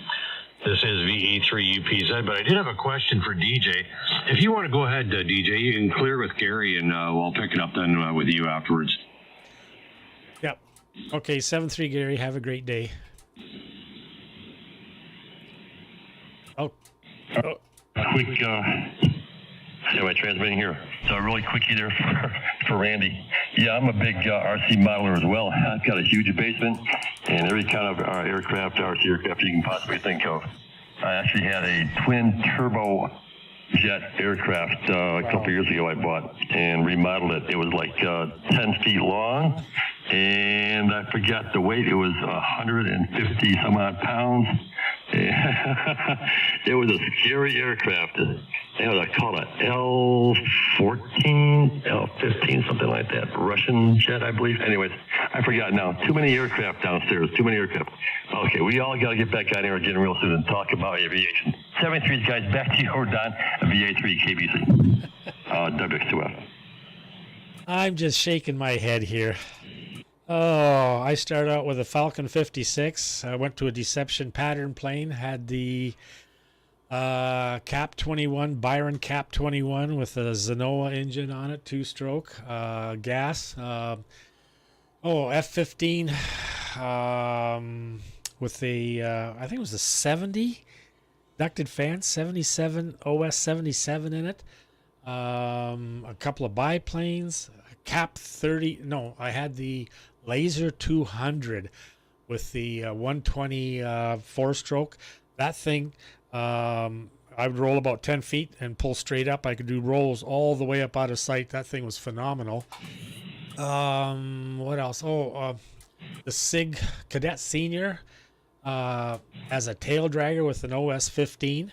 This is VE3UPZ, but I did have a question for DJ. If you want to go ahead, DJ, you can clear with Gary, and we'll pick it up then with you afterwards. Yep. Okay, 7-3, Gary. Have a great day. Quick, am I transmitting here? So really quickie there for Randy. Yeah, I'm a big RC modeler as well. I've got a huge basement and every kind of aircraft, RC aircraft you can possibly think of. I actually had a twin turbo jet aircraft a couple years ago I bought and remodeled it. It was like 10 feet long, and I forgot the weight. It was 150 some odd pounds. It was a scary aircraft. I call it L-14, L-15, something like that. Russian jet, I believe. Anyways, I forgot now. Too many aircraft downstairs. Too many aircraft. Okay, we all got to get back on here again real soon and talk about aviation. 73's guys, back to you, Don, VA3 KBC. WX2F. I'm just shaking my head here. Oh, I started out with a Falcon 56. I went to a Deception pattern plane, had the Cap 21, Byron Cap 21 with a Zenoa engine on it, 2-stroke, gas. F-15 with the, I think it was a 70 ducted fan, 77, OS 77 in it. A couple of biplanes, Cap 30. No, I had the Laser 200 with the 120 4-stroke. That thing, I would roll about 10 feet and pull straight up. I could do rolls all the way up out of sight. That thing was phenomenal. What else? The SIG Cadet Senior as a tail dragger with an OS 15.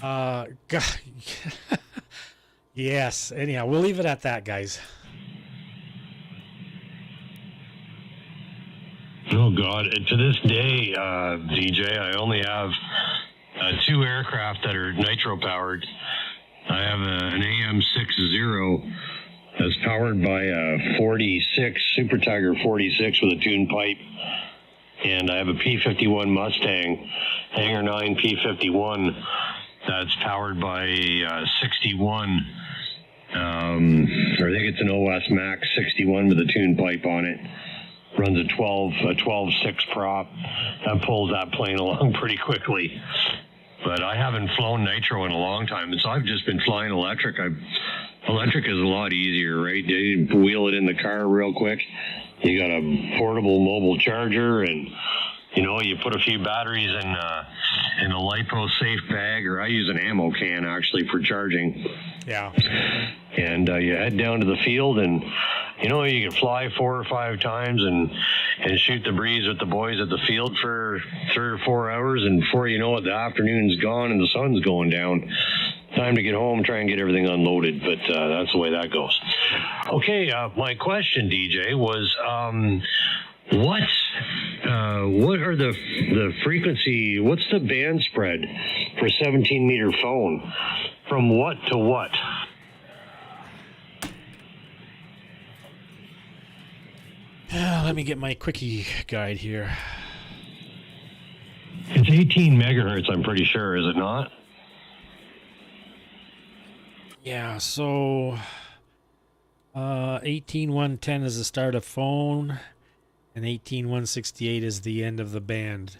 God. Yes. Anyhow, we'll leave it at that, guys. Oh, God. To this day, DJ, I only have 2 aircraft that are nitro-powered. I have an AM60 that's powered by a 46, Super Tiger 46 with a tune pipe. and I have a P51 Mustang, Hangar 9 P51, that's powered by 61. I think it's an OS Max 61 with a tune pipe on it. Runs a 12.6 prop. That pulls that plane along pretty quickly. But I haven't flown nitro in a long time, and so I've just been flying electric. Electric is a lot easier, right? You wheel it in the car real quick. You got a portable mobile charger, and you put a few batteries in a LiPo safe bag, or I use an ammo can actually for charging. Yeah. And you head down to the field, and you can fly 4 or 5 times and shoot the breeze with the boys at the field for 3 or 4 hours, and before you know it, the afternoon's gone and the sun's going down. Time to get home, try and get everything unloaded, but that's the way that goes. Okay, my question, DJ, was what are the frequency? What's the band spread for 17-meter phone? From what to what? Let me get my quickie guide here. It's 18 megahertz, I'm pretty sure, is it not? Yeah, so 18110 is the start of phone, and 18168 is the end of the band.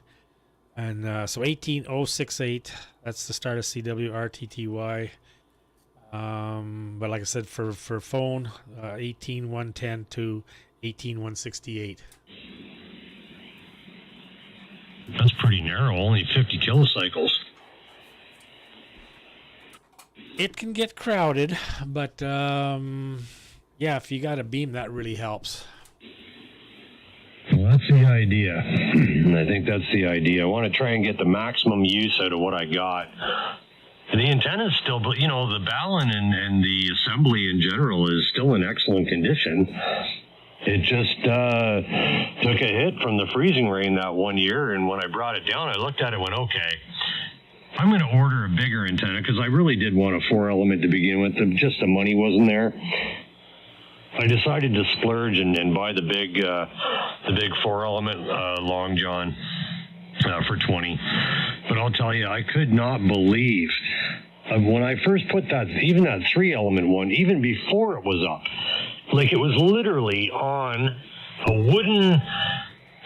And so 18068, that's the start of CWRTTY. But like I said, for phone, 18110 to 18168. That's pretty narrow, only 50 kilocycles. It can get crowded, but yeah, if you got a beam, that really helps. Well, that's the idea. I think that's the idea. I want to try and get the maximum use out of what I got. The antenna's still, but the balun and the assembly in general is still in excellent condition. It just took a hit from the freezing rain that one year, and when I brought it down, I looked at it and went, okay, I'm going to order a bigger antenna, because I really did want a 4-element to begin with. Just the money wasn't there. I decided to splurge and buy the big 4-element long john for 20. But I'll tell you, I could not believe when I first put that 3-element one, even before it was up, like it was literally on a wooden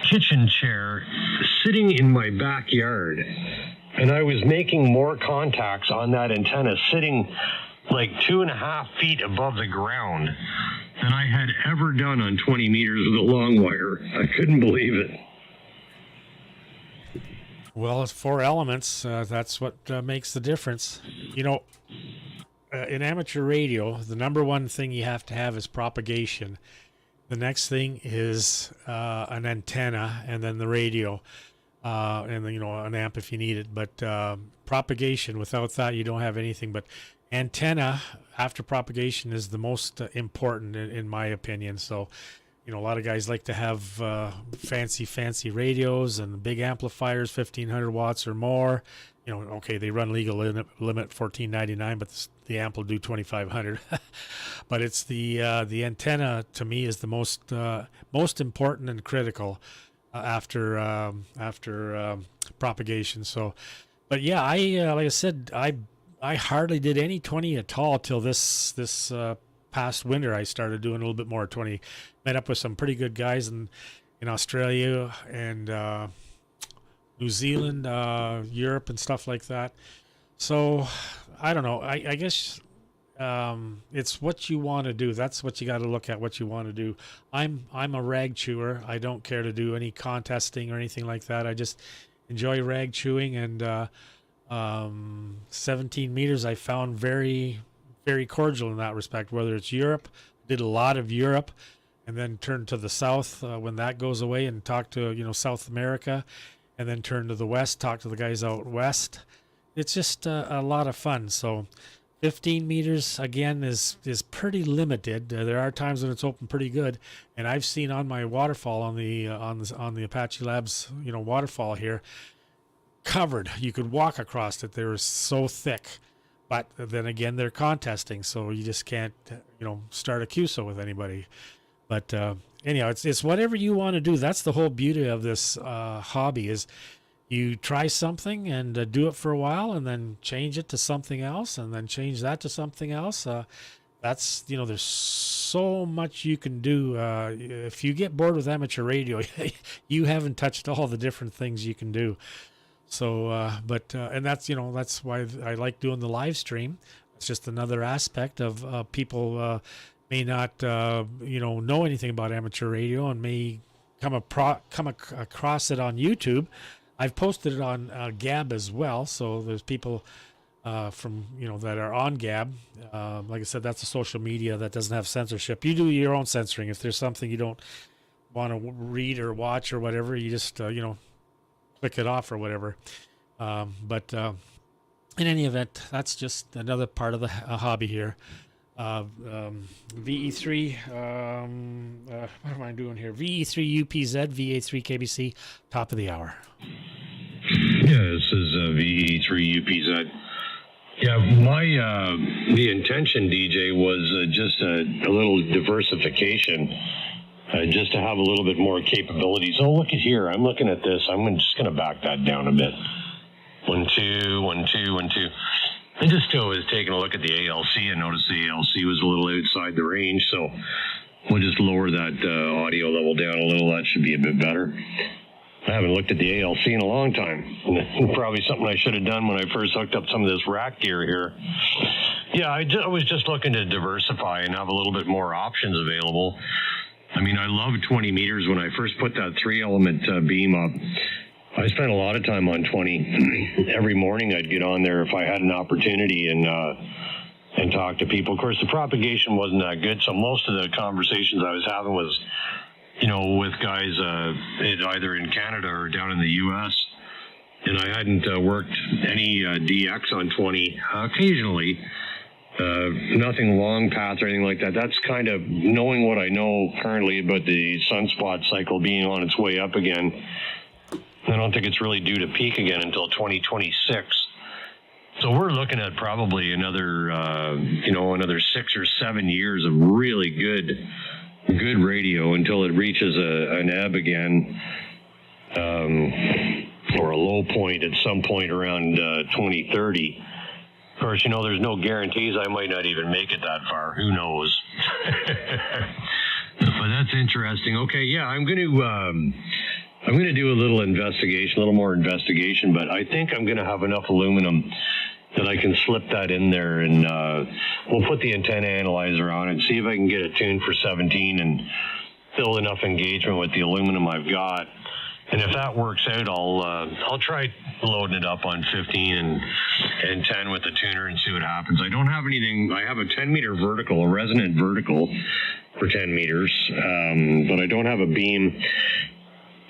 kitchen chair sitting in my backyard. And I was making more contacts on that antenna sitting like 2.5 feet above the ground than I had ever done on 20 meters with a long wire. I couldn't believe it. Well, it's 4 elements. That's what makes the difference. In amateur radio, the number one thing you have to have is propagation. The next thing is an antenna, and then the radio. And then, an amp if you need it. But propagation, without that, you don't have anything. But antenna after propagation is the most important, in my opinion. So, a lot of guys like to have fancy radios and big amplifiers, 1,500 watts or more. Okay, they run legal limit $14.99, but the amp will do 2,500. But it's the antenna, to me, is the most important and critical. After propagation. So, but yeah, like I said, I hardly did any 20 at all till this past winter. I started doing a little bit more 20. Met up with some pretty good guys in Australia and New Zealand, Europe, and stuff like that. So I don't know. I guess it's what you want to do. That's what you got to look at, what you want to do. I'm a rag chewer. I don't care to do any contesting or anything like that. I just enjoy rag chewing, and 17 meters I found very, very cordial in that respect. Whether it's Europe, did a lot of Europe, and then turned to the South when that goes away, and talk to South America, and then turn to the West, talk to the guys out West. It's just a lot of fun. So 15 meters again is pretty limited. There are times when it's open pretty good, and I've seen on my waterfall on the Apache Labs waterfall here, covered. You could walk across it. They were so thick, but then again they're contesting, so you just can't start a QSO with anybody. But anyhow, it's whatever you want to do. That's the whole beauty of this hobby is you try something and do it for a while and then change it to something else and then change that to something else. That's, there's so much you can do. If you get bored with amateur radio, you haven't touched all the different things you can do. So, and that's why I like doing the live stream. It's just another aspect of people may not, know anything about amateur radio and may come across it on YouTube. I've posted it on Gab as well. So there's people from that are on Gab. Like I said, that's a social media that doesn't have censorship. You do your own censoring. If there's something you don't want to read or watch or whatever, you just click it off or whatever. But in any event, that's just another part of the hobby here. VE3. What am I doing here? VE3 UPZ, VA3 KBC. Top of the hour. Yeah, this is VE3 UPZ. Yeah, the intention, DJ, was just a little diversification, just to have a little bit more capabilities. Oh, look at here. I'm looking at this. I'm just going to back that down a bit. 1, 2, 1, 2, 1, 2. I just was taking a look at the ALC and noticed the ALC was a little outside the range, so we'll just lower that audio level down a little. That should be a bit better. I haven't looked at the ALC in a long time. Probably something I should have done when I first hooked up some of this rack gear here. Yeah, I was just looking to diversify and have a little bit more options available. I mean, I love 20 meters. When I first put that 3-element beam up, I spent a lot of time on 20. Every morning I'd get on there if I had an opportunity and talk to people. Of course, the propagation wasn't that good, so most of the conversations I was having was, with guys either in Canada or down in the U.S., and I hadn't worked any DX on 20. Occasionally, nothing long path or anything like that. That's kind of knowing what I know currently about the sunspot cycle being on its way up again. I don't think it's really due to peak again until 2026. So we're looking at probably another 6 or 7 years of really good radio until it reaches an ebb again, or a low point at some point around 2030. Of course, there's no guarantees. I might not even make it that far. Who knows? But that's interesting. Okay, yeah, I'm going to do a little more investigation, but I think I'm going to have enough aluminum that I can slip that in there, and we'll put the antenna analyzer on it, see if I can get it tuned for 17 and build enough engagement with the aluminum I've got. And if that works out, I'll try loading it up on 15 and 10 with the tuner and see what happens. I don't have anything. I have a 10-meter vertical, a resonant vertical for 10 meters, but I don't have a beam.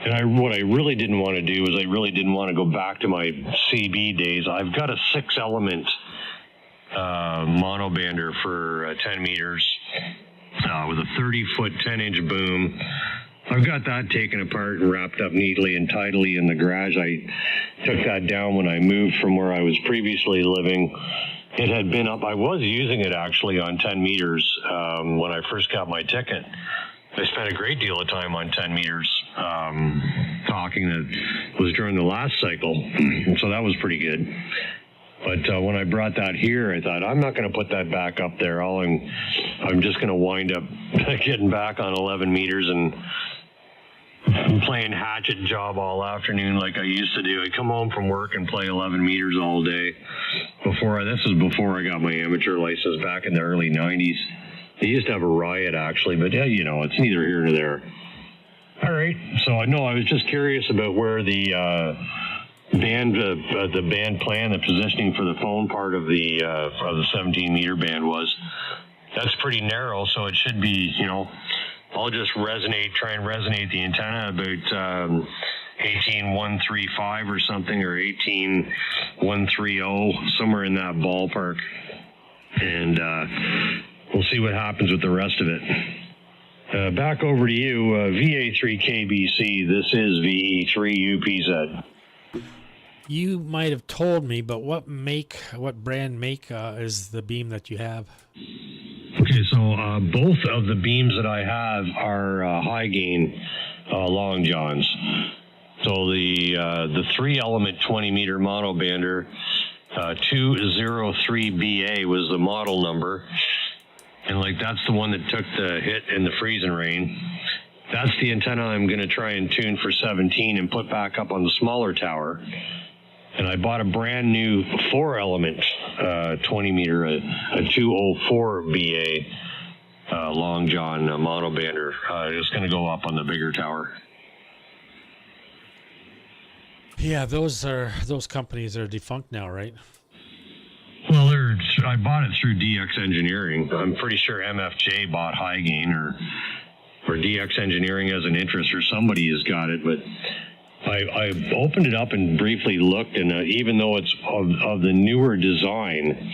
And what I really didn't want to do is I really didn't want to go back to my CB days. I've got a 6-element monobander for 10 meters with a 30-foot, 10-inch boom. I've got that taken apart and wrapped up neatly and tidily in the garage. I took that down when I moved from where I was previously living. It had been up. I was using it actually on 10 meters when I first got my ticket. I spent a great deal of time on 10 meters talking. That was during the last cycle, so that was pretty good. But when I brought that here, I thought, I'm not going to put that back up there. I'm just going to wind up getting back on 11 meters and playing hatchet job all afternoon like I used to do. I come home from work and play 11 meters all day. This is before I got my amateur license back in the early 90s. They used to have a riot, actually, but it's neither here nor there. All right, so I was just curious about where the band plan, the positioning for the phone part of the 17-meter band was. That's pretty narrow, so it should be, I'll just try and resonate the antenna about 18135 or something, or 18130, somewhere in that ballpark, and we'll see what happens with the rest of it. Back over to you, VA3 KBC. This is VE3 UPZ. You might have told me, but what brand make is the beam that you have? Okay, so both of the beams that I have are high gain long johns. So the 3-element 20-meter monobander 203BA was the model number, and like that's the one that took the hit in the freezing rain. That's the antenna I'm going to try and tune for 17 and put back up on the smaller tower. And I bought a brand new 4-element 20-meter, a 204BA long john monobander. It's going to go up on the bigger tower. Yeah, those companies are defunct now, right? Well, I bought it through DX Engineering. I'm pretty sure MFJ bought High Gain, or DX Engineering has an interest, or somebody has got it. But I opened it up and briefly looked, and even though it's of the newer design,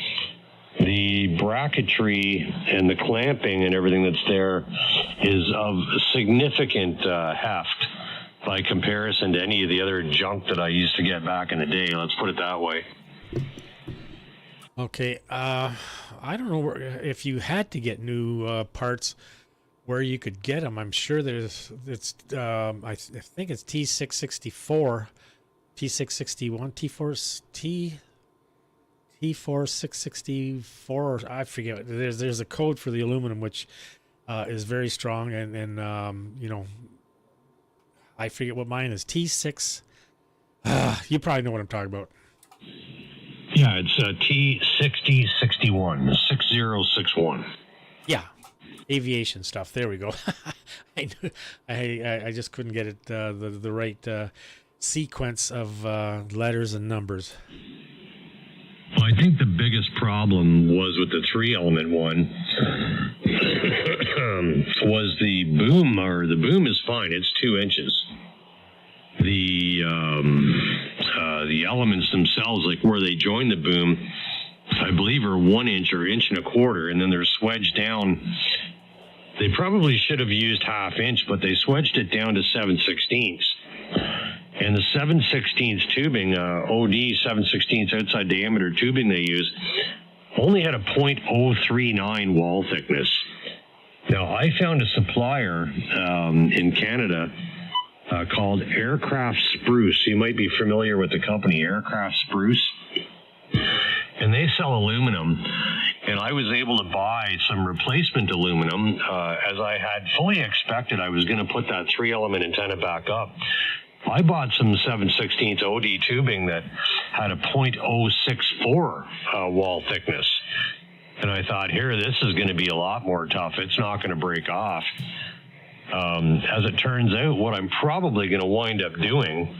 the bracketry and the clamping and everything that's there is of significant heft by comparison to any of the other junk that I used to get back in the day. Let's put it that way. Okay, I don't know if you had to get new parts, where you could get them. I'm sure I think it's T664, T661, T4664. I forget. There's a code for the aluminum which is very strong, and I forget what mine is. T6. You probably know what I'm talking about. Yeah, it's T6061, 6061. Yeah, aviation stuff. There we go. I just couldn't get it the right sequence of letters and numbers. Well, I think the biggest problem was with the 3-element one was the boom. Or the boom is fine; it's 2 inches. The elements themselves, like where they join the boom, I believe are 1 inch or 1.25 inches, and then they're swedged down. They probably should have used 1/2 inch, but they swedged it down to 7/16. And the 7/16 tubing, OD 7/16 outside diameter tubing they use, only had a 0.039 wall thickness. Now, I found a supplier in Canada called Aircraft Spruce. You might be familiar with the company Aircraft Spruce. And they sell aluminum. And I was able to buy some replacement aluminum. As I had fully expected, I was going to put that 3-element antenna back up. I bought some 7/16 OD tubing that had a 0.064 wall thickness. And I thought, here, this is going to be a lot more tough. It's not going to break off. As it turns out, what I'm probably going to wind up doing,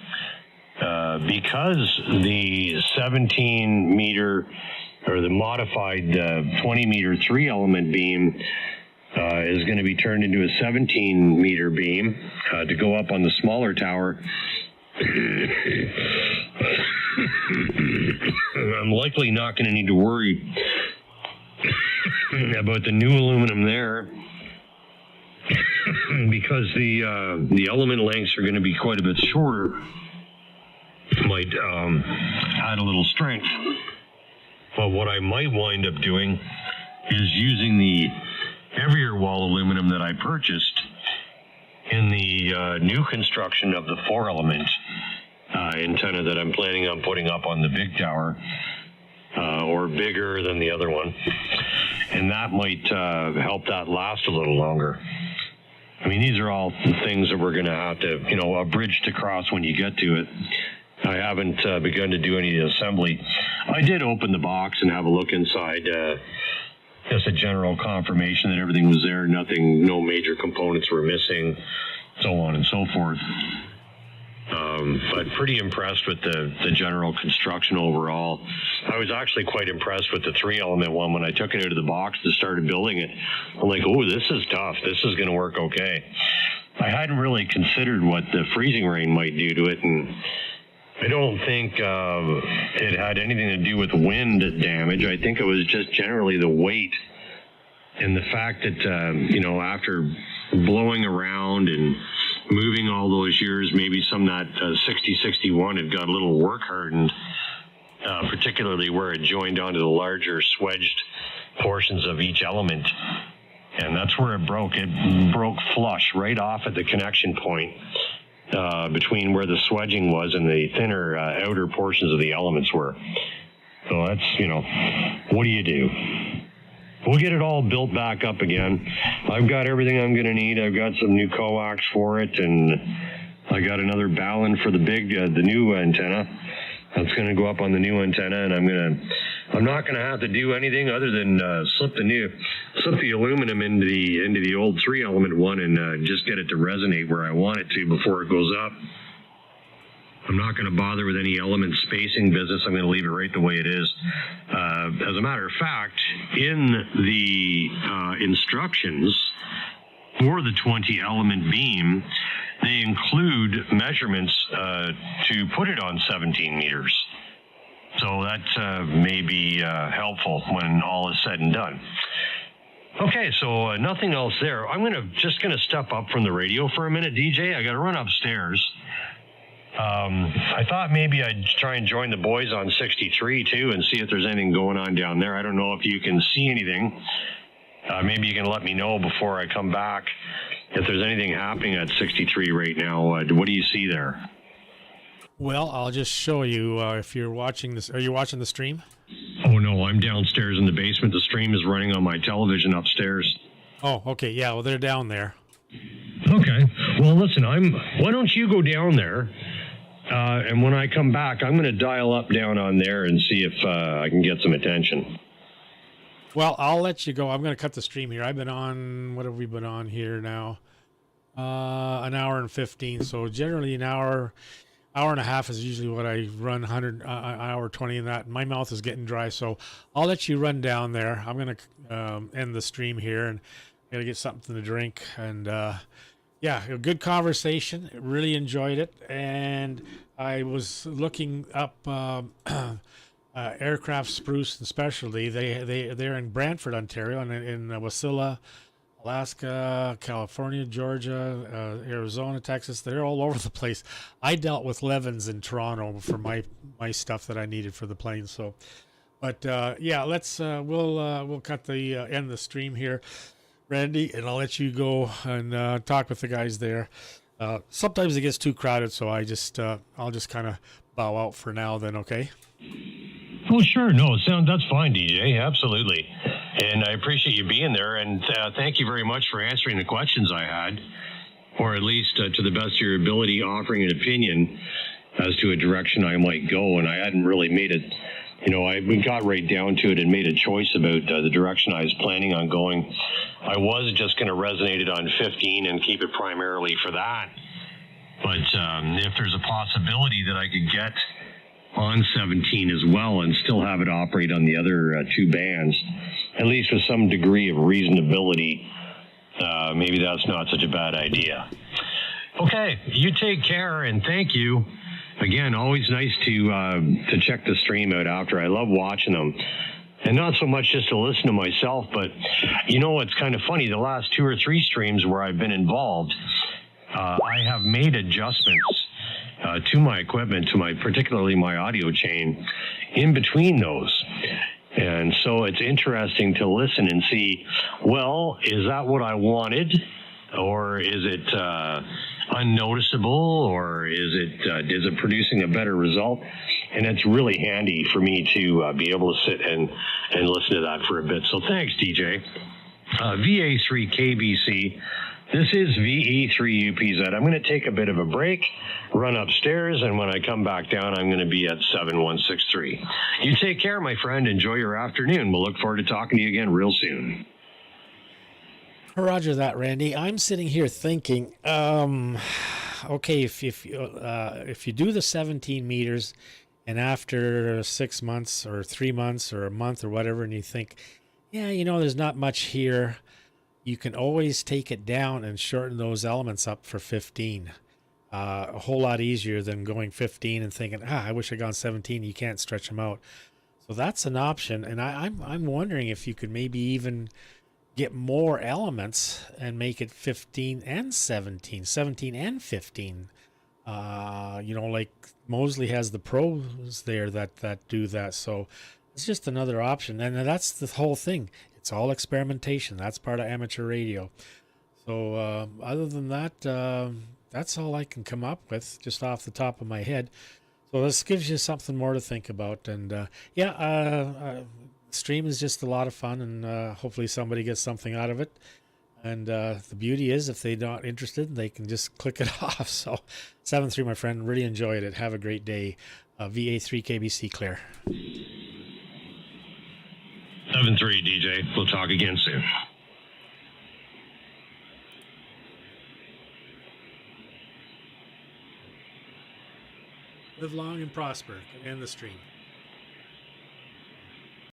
because the 17-meter or the modified 20-meter 3-element beam is going to be turned into a 17-meter beam to go up on the smaller tower. I'm likely not going to need to worry about the new aluminum there, because the element lengths are going to be quite a bit shorter. Might add a little strength. But what I might wind up doing is using the heavier wall aluminum that I purchased in the new construction of the 4-element antenna that I'm planning on putting up on the big tower, or bigger than the other one. And that might help that last a little longer. I mean, these are all things that we're going to have to, a bridge to cross when you get to it. I haven't begun to do any assembly. I did open the box and have a look inside, just a general confirmation that everything was there, no major components were missing, so on and so forth. But pretty impressed with the general construction overall. I was actually quite impressed with the 3-element one. When I took it out of the box and started building it, I'm like, oh, this is tough. This is going to work okay. I hadn't really considered what the freezing rain might do to it, and I don't think it had anything to do with wind damage. I think it was just generally the weight and the fact that, after blowing around and moving all those years, maybe some of that 6061 had got a little work hardened, particularly where it joined onto the larger swedged portions of each element. And that's where it broke. It broke flush right off at the connection point between where the swedging was and the thinner outer portions of the elements were. So that's, what do you do? We'll get it all built back up again. I've got everything I'm going to need. I've got some new coax for it, and I got another balun for the new antenna. That's going to go up on the new antenna, and I'm not going to have to do anything other than slip the aluminum into the old 3-element one and just get it to resonate where I want it to before it goes up. I'm not going to bother with any element spacing business. I'm going to leave it right the way it is. As a matter of fact, in the instructions for the 20-element beam, they include measurements to put it on 17 meters. So that may be helpful when all is said and done. Okay, so nothing else there. I'm just going to step up from the radio for a minute, DJ. I got to run upstairs. I thought maybe I'd try and join the boys on 63 too and see if there's anything going on down there. I don't know if you can see anything. Maybe you can let me know before I come back if there's anything happening at 63 right now. What do you see there? Well, I'll just show you if you're watching this. Are you watching the stream? Oh, no, I'm downstairs in the basement. The stream is running on my television upstairs. Oh, okay. Yeah, well, they're down there. Okay. Well, listen, why don't you go down there? And when I come back, I'm going to dial up down on there and see if I can get some attention. Well, I'll let you go. I'm going to cut the stream here. I've been on, what have we been on here now? An hour and 15. So generally an hour and a half is usually what I run, hour 20 in that. My mouth is getting dry, so I'll let you run down there. I'm going to end the stream here and got to get something to drink. And yeah, a good conversation. Really enjoyed it. And I was looking up Aircraft Spruce and Specialty. They're in Brantford, Ontario, and in Wasilla, Alaska, California, Georgia, Arizona, Texas. They're all over the place. I dealt with Levins in Toronto for my stuff that I needed for the plane. So, but yeah, let's we'll cut the end the stream here, Randy, and I'll let you go and talk with the guys there. Sometimes it gets too crowded, so I'll just kind of bow out for now. Then, okay. Oh, sure. No, that's fine, DJ. Absolutely. And I appreciate you being there. And thank you very much for answering the questions I had, or at least to the best of your ability, offering an opinion as to a direction I might go. And I hadn't really made it, we got right down to it and made a choice about the direction I was planning on going. I was just going to resonate it on 15 and keep it primarily for that. But if there's a possibility that I could get on 17 as well and still have it operate on the other two bands, at least with some degree of reasonability, maybe that's not such a bad idea. Okay, you take care, and thank you. Again, always nice to check the stream out after. I love watching them. And not so much just to listen to myself, but it's kind of funny. The last 2 or 3 streams where I've been involved, I have made adjustments to my equipment, particularly my audio chain, in between those. And so it's interesting to listen and see, well, is that what I wanted? Or is it unnoticeable? Or is it producing a better result? And it's really handy for me to be able to sit and listen to that for a bit. So thanks, DJ. VA3KBC. This is VE3UPZ. I'm going to take a bit of a break, run upstairs, and when I come back down, I'm going to be at 7163. You take care, my friend. Enjoy your afternoon. We'll look forward to talking to you again real soon. Roger that, Randy. I'm sitting here thinking, okay, if you do the 17 meters, and after 6 months or 3 months or a month or whatever, and you think, yeah, there's not much here, you can always take it down and shorten those elements up for 15. A whole lot easier than going 15 and thinking, I wish I'd gone 17. You can't stretch them out. So that's an option. And I'm wondering if you could maybe even get more elements and make it 15 and 17 and 15. Like Mosely has the pros there that do that. So it's just another option. And that's the whole thing. it's all experimentation. That's part of amateur radio. So other than that, that's all I can come up with just off the top of my head. So this gives you something more to think about. And stream is just a lot of fun, and hopefully somebody gets something out of it. And the beauty is, if they're not interested, they can just click it off. So 7-3, my friend, really enjoyed it. Have a great day. VA3 KBC clear. 7-3, DJ. We'll talk again soon. Live long and prosper. End the stream.